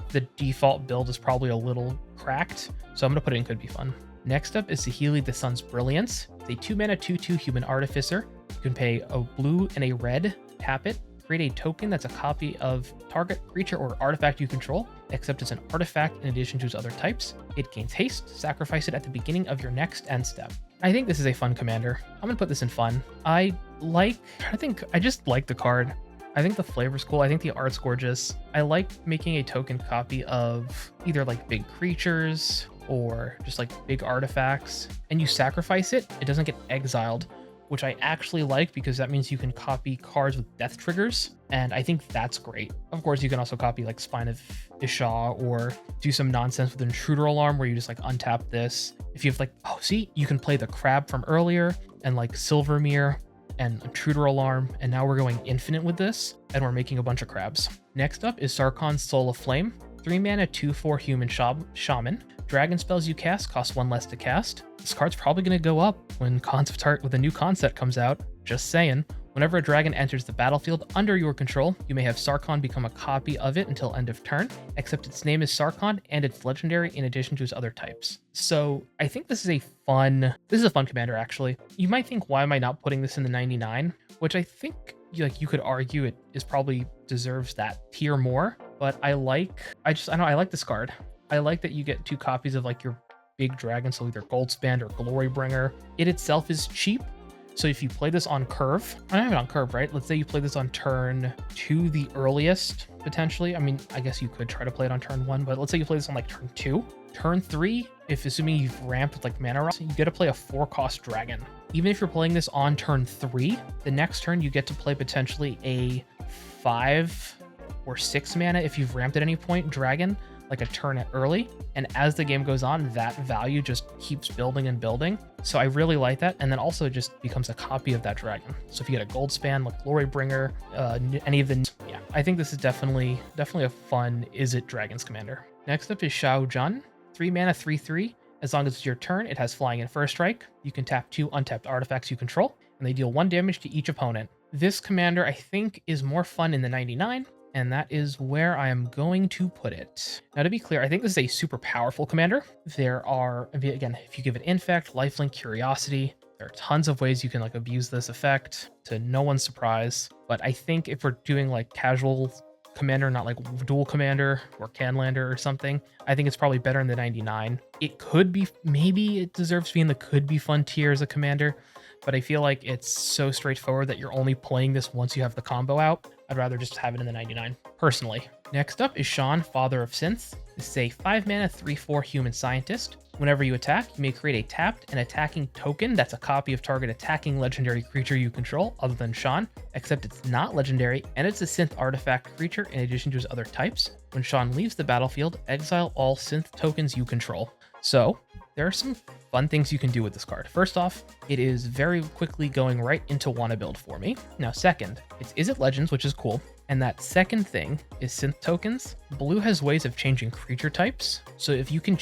the default build is probably a little cracked, so I'm gonna put it in could be fun. Next up is Saheeli the Sun's Brilliance. It's a 2-mana 2/2 human artificer. You can pay a blue and a red, tap it, create a token that's a copy of target creature or artifact you control, except it's an artifact in addition to its other types. It gains haste, sacrifice it at the beginning of your next end step. I think this is a fun commander. I'm gonna put this in fun. I just like the card. I think the flavor's cool. I think the art's gorgeous. I like making a token copy of either like big creatures or just like big artifacts, and you sacrifice it, it doesn't get exiled, which I actually like because that means you can copy cards with death triggers, and I think that's great. Of course, you can also copy like Spine of Isha or do some nonsense with Intruder Alarm where you just like untap this. If you have like, oh, see, you can play the crab from earlier and like Silvermere and Intruder Alarm, and now we're going infinite with this, and we're making a bunch of crabs. Next up is Sarkhan's Soul of Flame. 3 mana, 2/4 human shaman. Dragon spells you cast cost 1 less to cast. This card's probably going to go up when with a new concept comes out. Just saying. Whenever a dragon enters the battlefield under your control, you may have Sarkhan become a copy of it until end of turn, except its name is Sarkhan and it's legendary in addition to its other types. So I think this is a fun commander actually. You might think, why am I not putting this in the 99? Which I think you could argue it is probably deserves that tier more, but I like this card. I like that you get 2 copies of like your big dragon, so either Goldspan or Glorybringer. It itself is cheap. So if you play this on curve, not even on curve, right? Let's say you play this on turn 2 the earliest, potentially. I mean, I guess you could try to play it on turn 1, but let's say you play this on like turn 2. Turn 3, if assuming you've ramped with like mana rocks, you get to play a 4-cost dragon. Even if you're playing this on turn 3, the next turn you get to play potentially a 5 or 6 mana if you've ramped at any point dragon, like a turn early, and as the game goes on, that value just keeps building and building. So I really like that, and then also it just becomes a copy of that dragon. So if you get a Goldspan, like Glorybringer, any of the, yeah, I think this is definitely a fun Izzet Dragons commander. Next up is Xiao Jun, 3 mana, 3/3. As long as it's your turn, it has flying and first strike. You can tap 2 untapped artifacts you control, and they deal 1 damage to each opponent. This commander, I think, is more fun in the 99, and that is where I am going to put it. Now, to be clear, I think this is a super powerful commander. There are, again, if you give it Infect, Lifelink, Curiosity, there are tons of ways you can like abuse this effect to no one's surprise. But I think if we're doing like casual commander, not like dual commander or Canlander or something, I think it's probably better in the 99. It could be, maybe it deserves to be in the could be fun tier as a commander, but I feel like it's so straightforward that you're only playing this once you have the combo out. I'd rather just have it in the 99, personally. Next up is Sean, Father of Synth. This is a 5 mana, 3/4 human scientist. Whenever you attack, you may create a tapped and attacking token that's a copy of target attacking legendary creature you control, other than Sean, except it's not legendary, and it's a synth artifact creature in addition to his other types. When Sean leaves the battlefield, exile all synth tokens you control. So, there are some fun things you can do with this card. First off, it is very quickly going right into wanna build for me. Now second, it's Izzet Legends, which is cool. And that second thing is synth tokens. Blue has ways of changing creature types. So if you can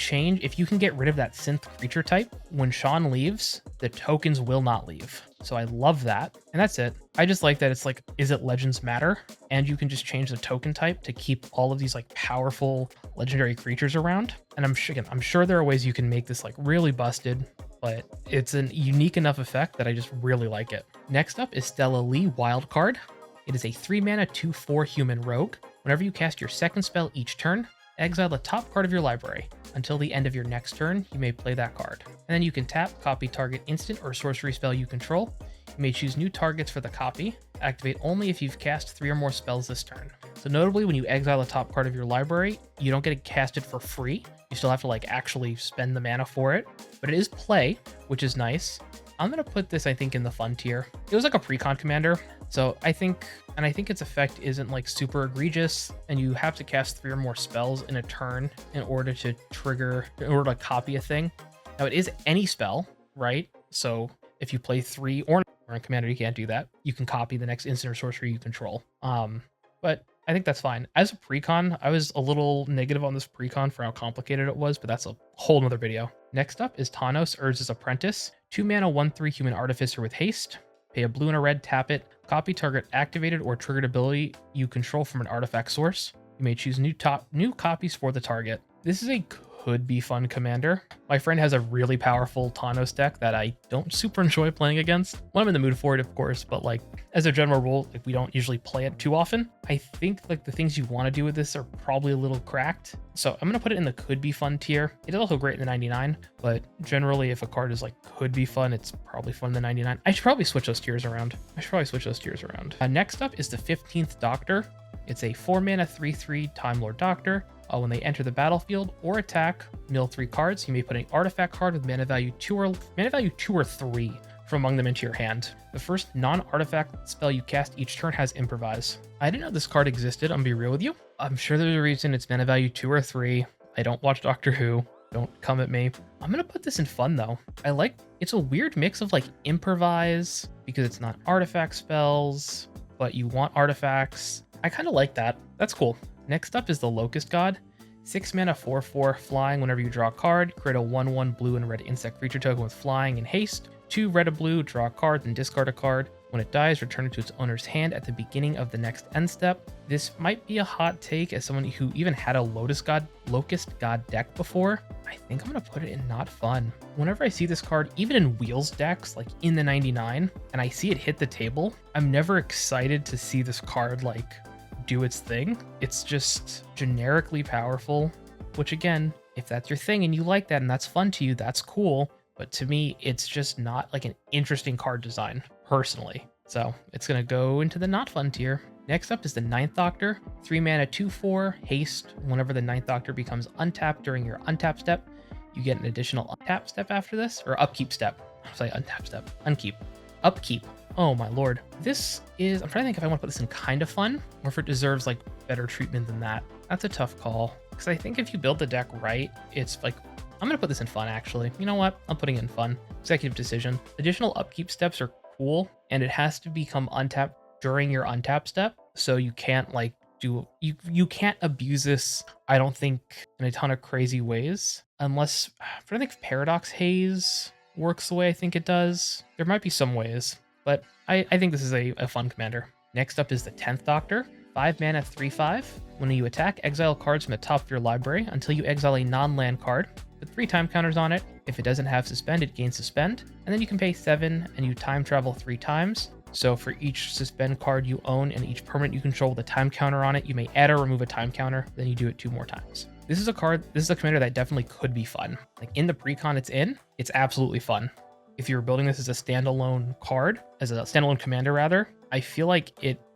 get rid of that synth creature type, when Sean leaves, the tokens will not leave. So I love that. And that's it. I just like that it's like, Izzet Legends matter? And you can just change the token type to keep all of these like powerful legendary creatures around. And I'm sure there are ways you can make this like really busted, but it's a unique enough effect that I just really like it. Next up is Stella Lee Wildcard. It is a 3 mana, 2/4 human rogue. Whenever you cast your second spell each turn, exile the top card of your library. Until the end of your next turn, you may play that card. And then you can tap, copy target instant or sorcery spell you control. You may choose new targets for the copy. Activate only if you've cast 3 or more spells this turn. So notably, when you exile the top card of your library, you don't get to cast it for free. You still have to like actually spend the mana for it, but it is play, which is nice. I'm going to put this, I think, in the fun tier. It was like a precon commander, so I think its effect isn't like super egregious, and you have to cast 3 or more spells in a turn in order to copy a thing. Now, it is any spell, right? So if you play 3 or in commander, you can't do that. You can copy the next instant or sorcery you control. But I think that's fine. As a precon, I was a little negative on this precon for how complicated it was, but that's a whole nother video. Next up is Tanos, Urza's Apprentice. 2 mana, 1/3 human artificer with haste. Pay a blue and a red, tap it. Copy target activated or triggered ability you control from an artifact source. You may choose new copies for the target. This is a could be fun commander. My friend has a really powerful Tanos deck that I don't super enjoy playing against. When I'm in the mood for it, of course, but like as a general rule, like we don't usually play it too often. I think like the things you want to do with this are probably a little cracked. So I'm going to put it in the could be fun tier. It is also great in the 99, but generally if a card is like could be fun, it's probably fun in the 99. I should probably switch those tiers around. Next up is the 15th Doctor. It's a 4 mana, 3/3 Time Lord Doctor. When they enter the battlefield or attack, mill 3 cards. You may put an artifact card with mana value 2 or 3 from among them into your hand. The first non-artifact spell you cast each turn has Improvise. I didn't know this card existed, I'm gonna be real with you. I'm sure there's a reason it's mana value 2 or 3. I don't watch Doctor Who. Don't come at me. I'm gonna put this in fun though. It's a weird mix of like improvise because it's not artifact spells, but you want artifacts. I kind of like that. That's cool. Next up is the Locust God. 6 mana 4/4 flying. Whenever you draw a card, create a 1/1 blue and red insect creature token with flying and haste. 2 red and blue, draw a card, then discard a card. When it dies, return it to its owner's hand at the beginning of the next end step. This might be a hot take as someone who even had a Locust God deck before. I think I'm gonna put it in not fun. Whenever I see this card, even in Wheels decks, like in the 99, and I see it hit the table, I'm never excited to see this card like do its thing. It's just generically powerful, which again, if that's your thing and you like that and that's fun to you, that's cool. But to me, it's just not like an interesting card design, personally. So it's going to go into the not fun tier. Next up is the Ninth Doctor. 3 mana 2/4 haste. Whenever the Ninth Doctor becomes untapped during your untap step, you get an additional untap step after this, or upkeep step. I'll say untap step. Unkeep. Upkeep. Oh my lord. This is, I'm trying to think if I want to put this in kind of fun, or if it deserves like better treatment than that. That's a tough call. Because I think if you build the deck right, it's like, I'm going to put this in fun, actually. You know what? I'm putting it in fun. Executive decision. Additional upkeep steps are cool, and it has to become untapped during your untap step. So you can't like you can't abuse this, I don't think, in a ton of crazy ways. Unless, I'm trying to think if Paradox Haze works the way I think it does. There might be some ways, but I think this is a fun commander. Next up is the 10th Doctor. 5 mana 3/5. When you attack, exile cards from the top of your library until you exile a non-land card. Put 3 time counters on it. If it doesn't have suspend, it gains suspend. And then you can pay 7 and you time travel 3 times. So for each suspend card you own and each permanent you control with a time counter on it, you may add or remove a time counter, then you do it 2 more times. This is a commander that definitely could be fun. Like in the pre-con it's absolutely fun. If you're building this as a standalone card, as a standalone commander rather, I feel like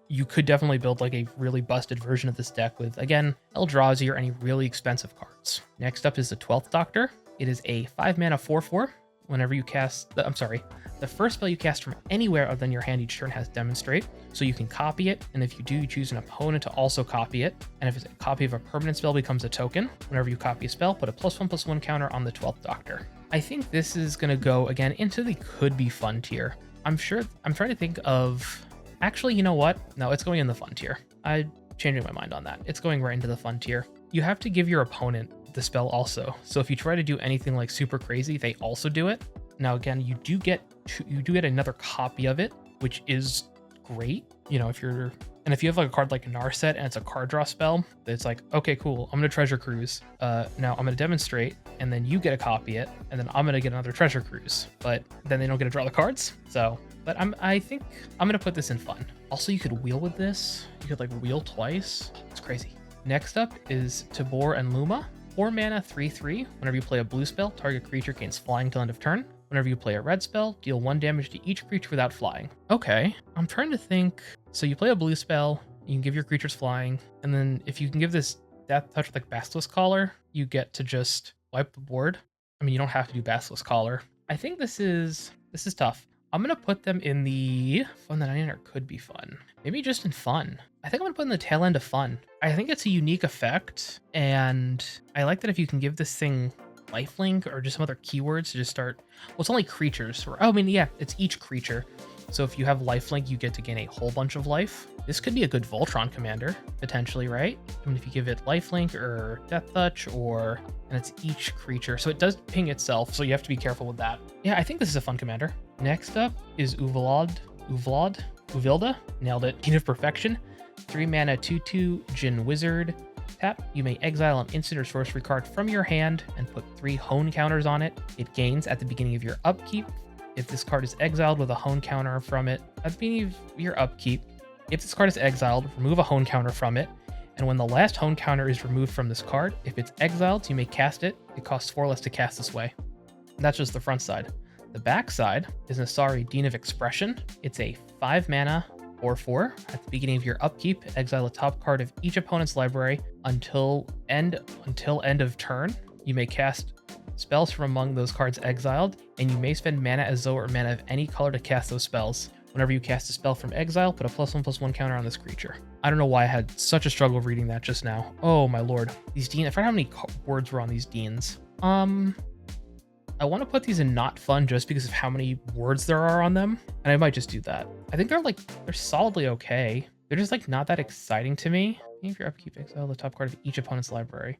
you could definitely build like a really busted version of this deck with, again, Eldrazi or any really expensive cards. Next up is the 12th Doctor. It is a 5 mana 4/4. Whenever you cast, the first spell you cast from anywhere other than your hand each turn has Demonstrate, so you can copy it, and if you do, you choose an opponent to also copy it, and if it's a copy of a permanent spell becomes a token. Whenever you copy a spell, put a +1/+1 counter on the 12th Doctor. I think this is going to go, again, into the could be fun tier. I'm trying to think of, actually, you know what? No, it's going in the fun tier. I'm changing my mind on that. It's going right into the fun tier. You have to give your opponent the spell also. So if you try to do anything like super crazy, they also do it. Now again, you do get another copy of it, which is great. You know, if you have like a card like Narset and it's a card draw spell, it's like, okay, cool. I'm gonna Treasure Cruise. Now I'm gonna Demonstrate, and then you get to copy it, and then I'm gonna get another Treasure Cruise. But then they don't get to draw the cards. So, but I think I'm gonna put this in fun. Also, you could wheel with this. You could like wheel twice. It's crazy. Next up is Tabor and Luma. 4 mana 3/3. Whenever you play a blue spell, target creature gains flying till end of turn. Whenever you play a red spell, deal 1 damage to each creature without flying. Okay, I'm trying to think. So you play a blue spell, you can give your creatures flying, and then if you can give this Death Touch with like Basilisk Collar, you get to just wipe the board. I mean, you don't have to do Basilisk Collar. I think this is tough. I'm gonna put them in the fun that I could be fun. Maybe just in fun. I think I'm gonna put in the tail end of fun. I think it's a unique effect, and I like that if you can give this thing lifelink or just some other keywords to just start. Well, it's only creatures. It's each creature. So if you have lifelink, you get to gain a whole bunch of life. This could be a good Voltron commander, potentially, right? I mean, if you give it lifelink or Death Touch, and it's each creature. So it does ping itself, so you have to be careful with that. Yeah, I think this is a fun commander. Next up is Uvilda. Nailed it. Keen of Perfection. 3 mana 2/2 Djinn Wizard. Tap, you may exile an instant or sorcery card from your hand and put 3 hone counters on it. It gains at the beginning of your upkeep. If this card is exiled with a hone counter from it at the beginning of your upkeep, if this card is exiled, remove a hone counter from it. And when the last hone counter is removed from this card, if it's exiled, you may cast it. It costs 4 less to cast this way. And that's just the front side. The back side is Nasari, Dean of Expression. It's a 5 mana 4/4. At the beginning of your upkeep, exile a top card of each opponent's library until end of turn. You may cast spells from among those cards exiled, and you may spend mana as though or mana of any color to cast those spells. Whenever you cast a spell from exile, put a +1/+1 counter on this creature. I don't know why I had such a struggle reading that just now. Oh my lord. These Deans, I forgot how many words were on these Deans. I want to put these in not fun just because of how many words there are on them, and I might just do that. I think they're solidly okay. They're just like not that exciting to me. If your upkeep, exile the top card of each opponent's library.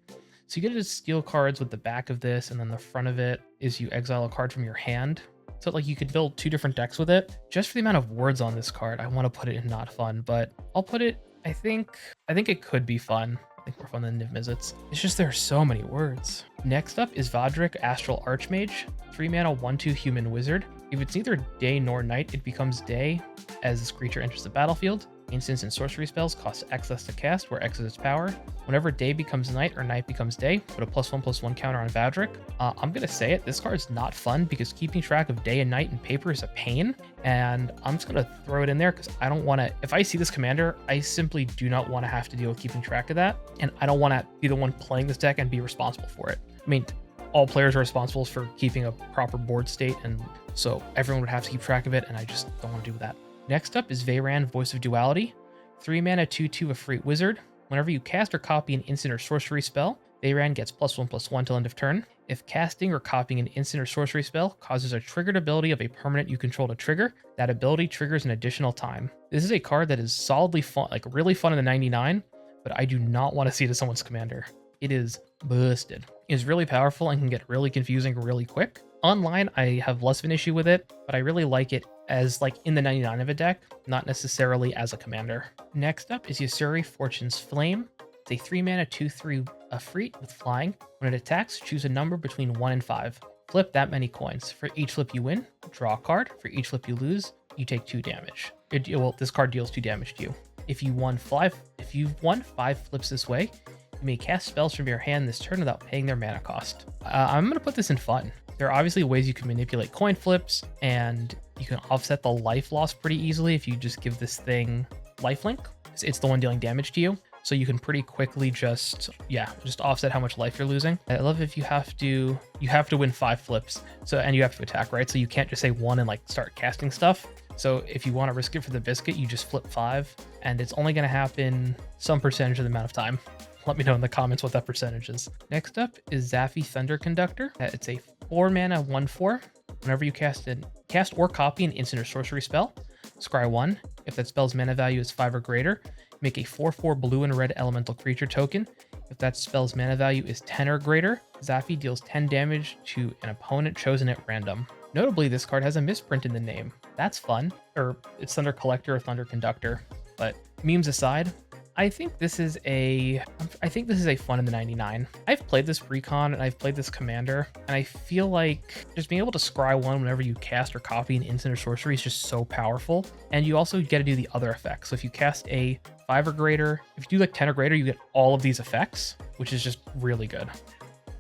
So you get to steal cards with the back of this, and then the front of it is you exile a card from your hand. So like you could build 2 different decks with it. Just for the amount of words on this card, I want to put it in not fun, but I'll put it, I think it could be fun. I think more fun than Niv Mizzets. It's just there are so many words. Next up is Vodric, Astral Archmage, 3 mana 1/2 human wizard. If it's neither day nor night, it becomes day as this creature enters the battlefield. Instants and sorcery spells cost X less to cast, where X is its power. Whenever day becomes night or night becomes day, put a +1/+1 counter on Vodric. I'm gonna say it, this card's not fun because keeping track of day and night in paper is a pain, and I'm just gonna throw it in there because I don't want to. If I see this commander, I simply do not want to have to deal with keeping track of that, and I don't want to be the one playing this deck and be responsible for it. I mean, all players are responsible for keeping a proper board state, and so everyone would have to keep track of it, and I just don't want to do that. Next up is Veyran, Voice of Duality, 3 mana 2/2 Efreet Wizard. Whenever you cast or copy an instant or sorcery spell, Veyran gets +1/+1 till end of turn. If casting or copying an instant or sorcery spell causes a triggered ability of a permanent you control to trigger, that ability triggers an additional time. This is a card that is solidly fun, like really fun in the 99, but I do not want to see it as someone's commander. It is busted. It is really powerful and can get really confusing really quick. Online, I have less of an issue with it, but I really like it as like in the 99 of a deck, not necessarily as a commander. Next up is Yasuri, Fortune's Flame. It's a 3 mana 2/3 Efreet with flying. When it attacks, choose a number between 1 and 5. Flip that many coins. For each flip you win, draw a card. For each flip you lose, you take 2 damage. This card deals 2 damage to you. If you've won 5 flips this way, you may cast spells from your hand this turn without paying their mana cost. I'm going to put this in fun. There are obviously ways you can manipulate coin flips, and you can offset the life loss pretty easily if you just give this thing lifelink. It's the one dealing damage to you, so you can pretty quickly just offset how much life you're losing. I love if you have to win 5 flips, and you have to attack, right? So you can't just say 1 and like start casting stuff. So if you want to risk it for the biscuit, you just flip 5, and it's only going to happen some percentage of the amount of time. Let me know in the comments what that percentage is. Next up is Zafi, Thunder Conductor. It's a 4 mana 1/4. Whenever you cast or copy an instant or sorcery spell, scry 1. If that spell's mana value is 5 or greater, make a 4/4 blue and red elemental creature token. If that spell's mana value is 10 or greater, Zafi deals 10 damage to an opponent chosen at random. Notably, this card has a misprint in the name. That's fun. Or it's Thunder Collector or Thunder Conductor. But memes aside, I think this is a fun in the 99. I've played this Recon and I've played this Commander, and I feel like just being able to scry 1 whenever you cast or copy an instant or sorcery is just so powerful. And you also get to do the other effects. So if you cast a 5 or greater, if you do like 10 or greater, you get all of these effects, which is just really good.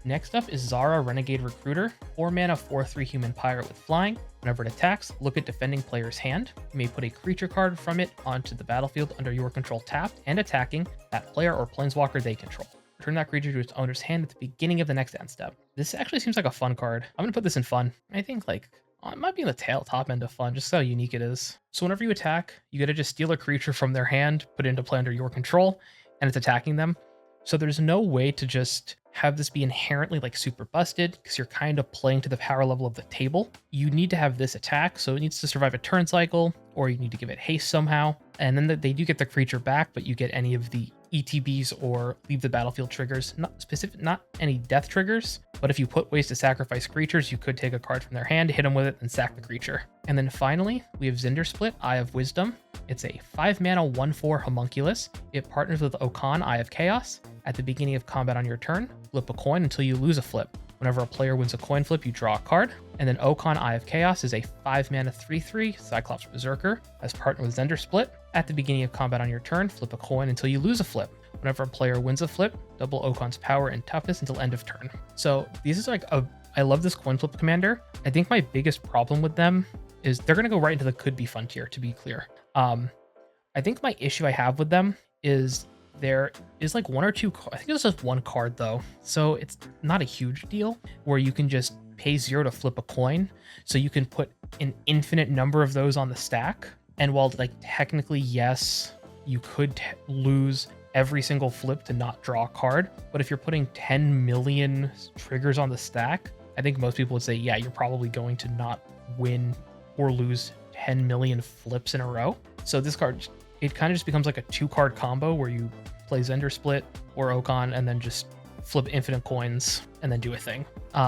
Next up is Zara, Renegade Recruiter, 4 mana 4/3 human pirate with flying. Whenever it attacks, look at defending player's hand. You may put a creature card from it onto the battlefield under your control tapped and attacking that player or planeswalker they control. Return that creature to its owner's hand at the beginning of the next end step. This actually seems like a fun card. I'm gonna put this in fun. I think it might be in the top end of fun, just how unique it is. So whenever you attack, you gotta just steal a creature from their hand, put it into play under your control, and it's attacking them. So there's no way to just have this be inherently like super busted because you're kind of playing to the power level of the table. You need to have this attack, so it needs to survive a turn cycle, or you need to give it haste somehow. And then they do get the creature back, but you get any of the ETBs or leave the battlefield triggers, not any death triggers. But if you put ways to sacrifice creatures, you could take a card from their hand, hit them with it, and sack the creature. And then finally, we have Zndrsplt, Eye of Wisdom. It's a 5 mana 1/4 homunculus. It partners with Okan, Eye of Chaos. At the beginning of combat on your turn, flip a coin until you lose a flip. Whenever a player wins a coin flip, you draw a card. And then Okan, Eye of Chaos is a 5 mana 3/3 Cyclops Berserker. As partnered with Zndrsplt, at the beginning of combat on your turn, flip a coin until you lose a flip. Whenever a player wins a flip, double Okan's power and toughness until end of turn. So these is I love this coin flip commander. I think my biggest problem with them is they're going to go right into the could be fun tier, to be clear. I think my issue I have with them is there is like 1 or 2, I think it's just 1 card though. So it's not a huge deal where you can just pay 0 to flip a coin. So you can put an infinite number of those on the stack. And while like technically, yes, you could lose every single flip to not draw a card. But if you're putting 10 million triggers on the stack, I think most people would say, yeah, you're probably going to not win or lose 10 million flips in a row. So this card, it kind of just becomes like a 2-card combo where you play Zender Split or Okon and then just flip infinite coins and then do a thing.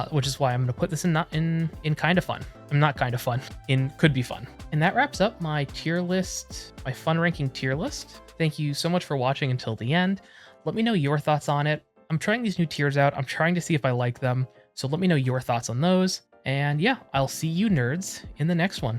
Which is why I'm going to put this in kind of fun. I'm not kind of fun, in could be fun. And that wraps up my tier list, my fun ranking tier list. Thank you so much for watching until the end. Let me know your thoughts on it. I'm trying these new tiers out. I'm trying to see if I like them. So let me know your thoughts on those. And yeah, I'll see you nerds in the next one.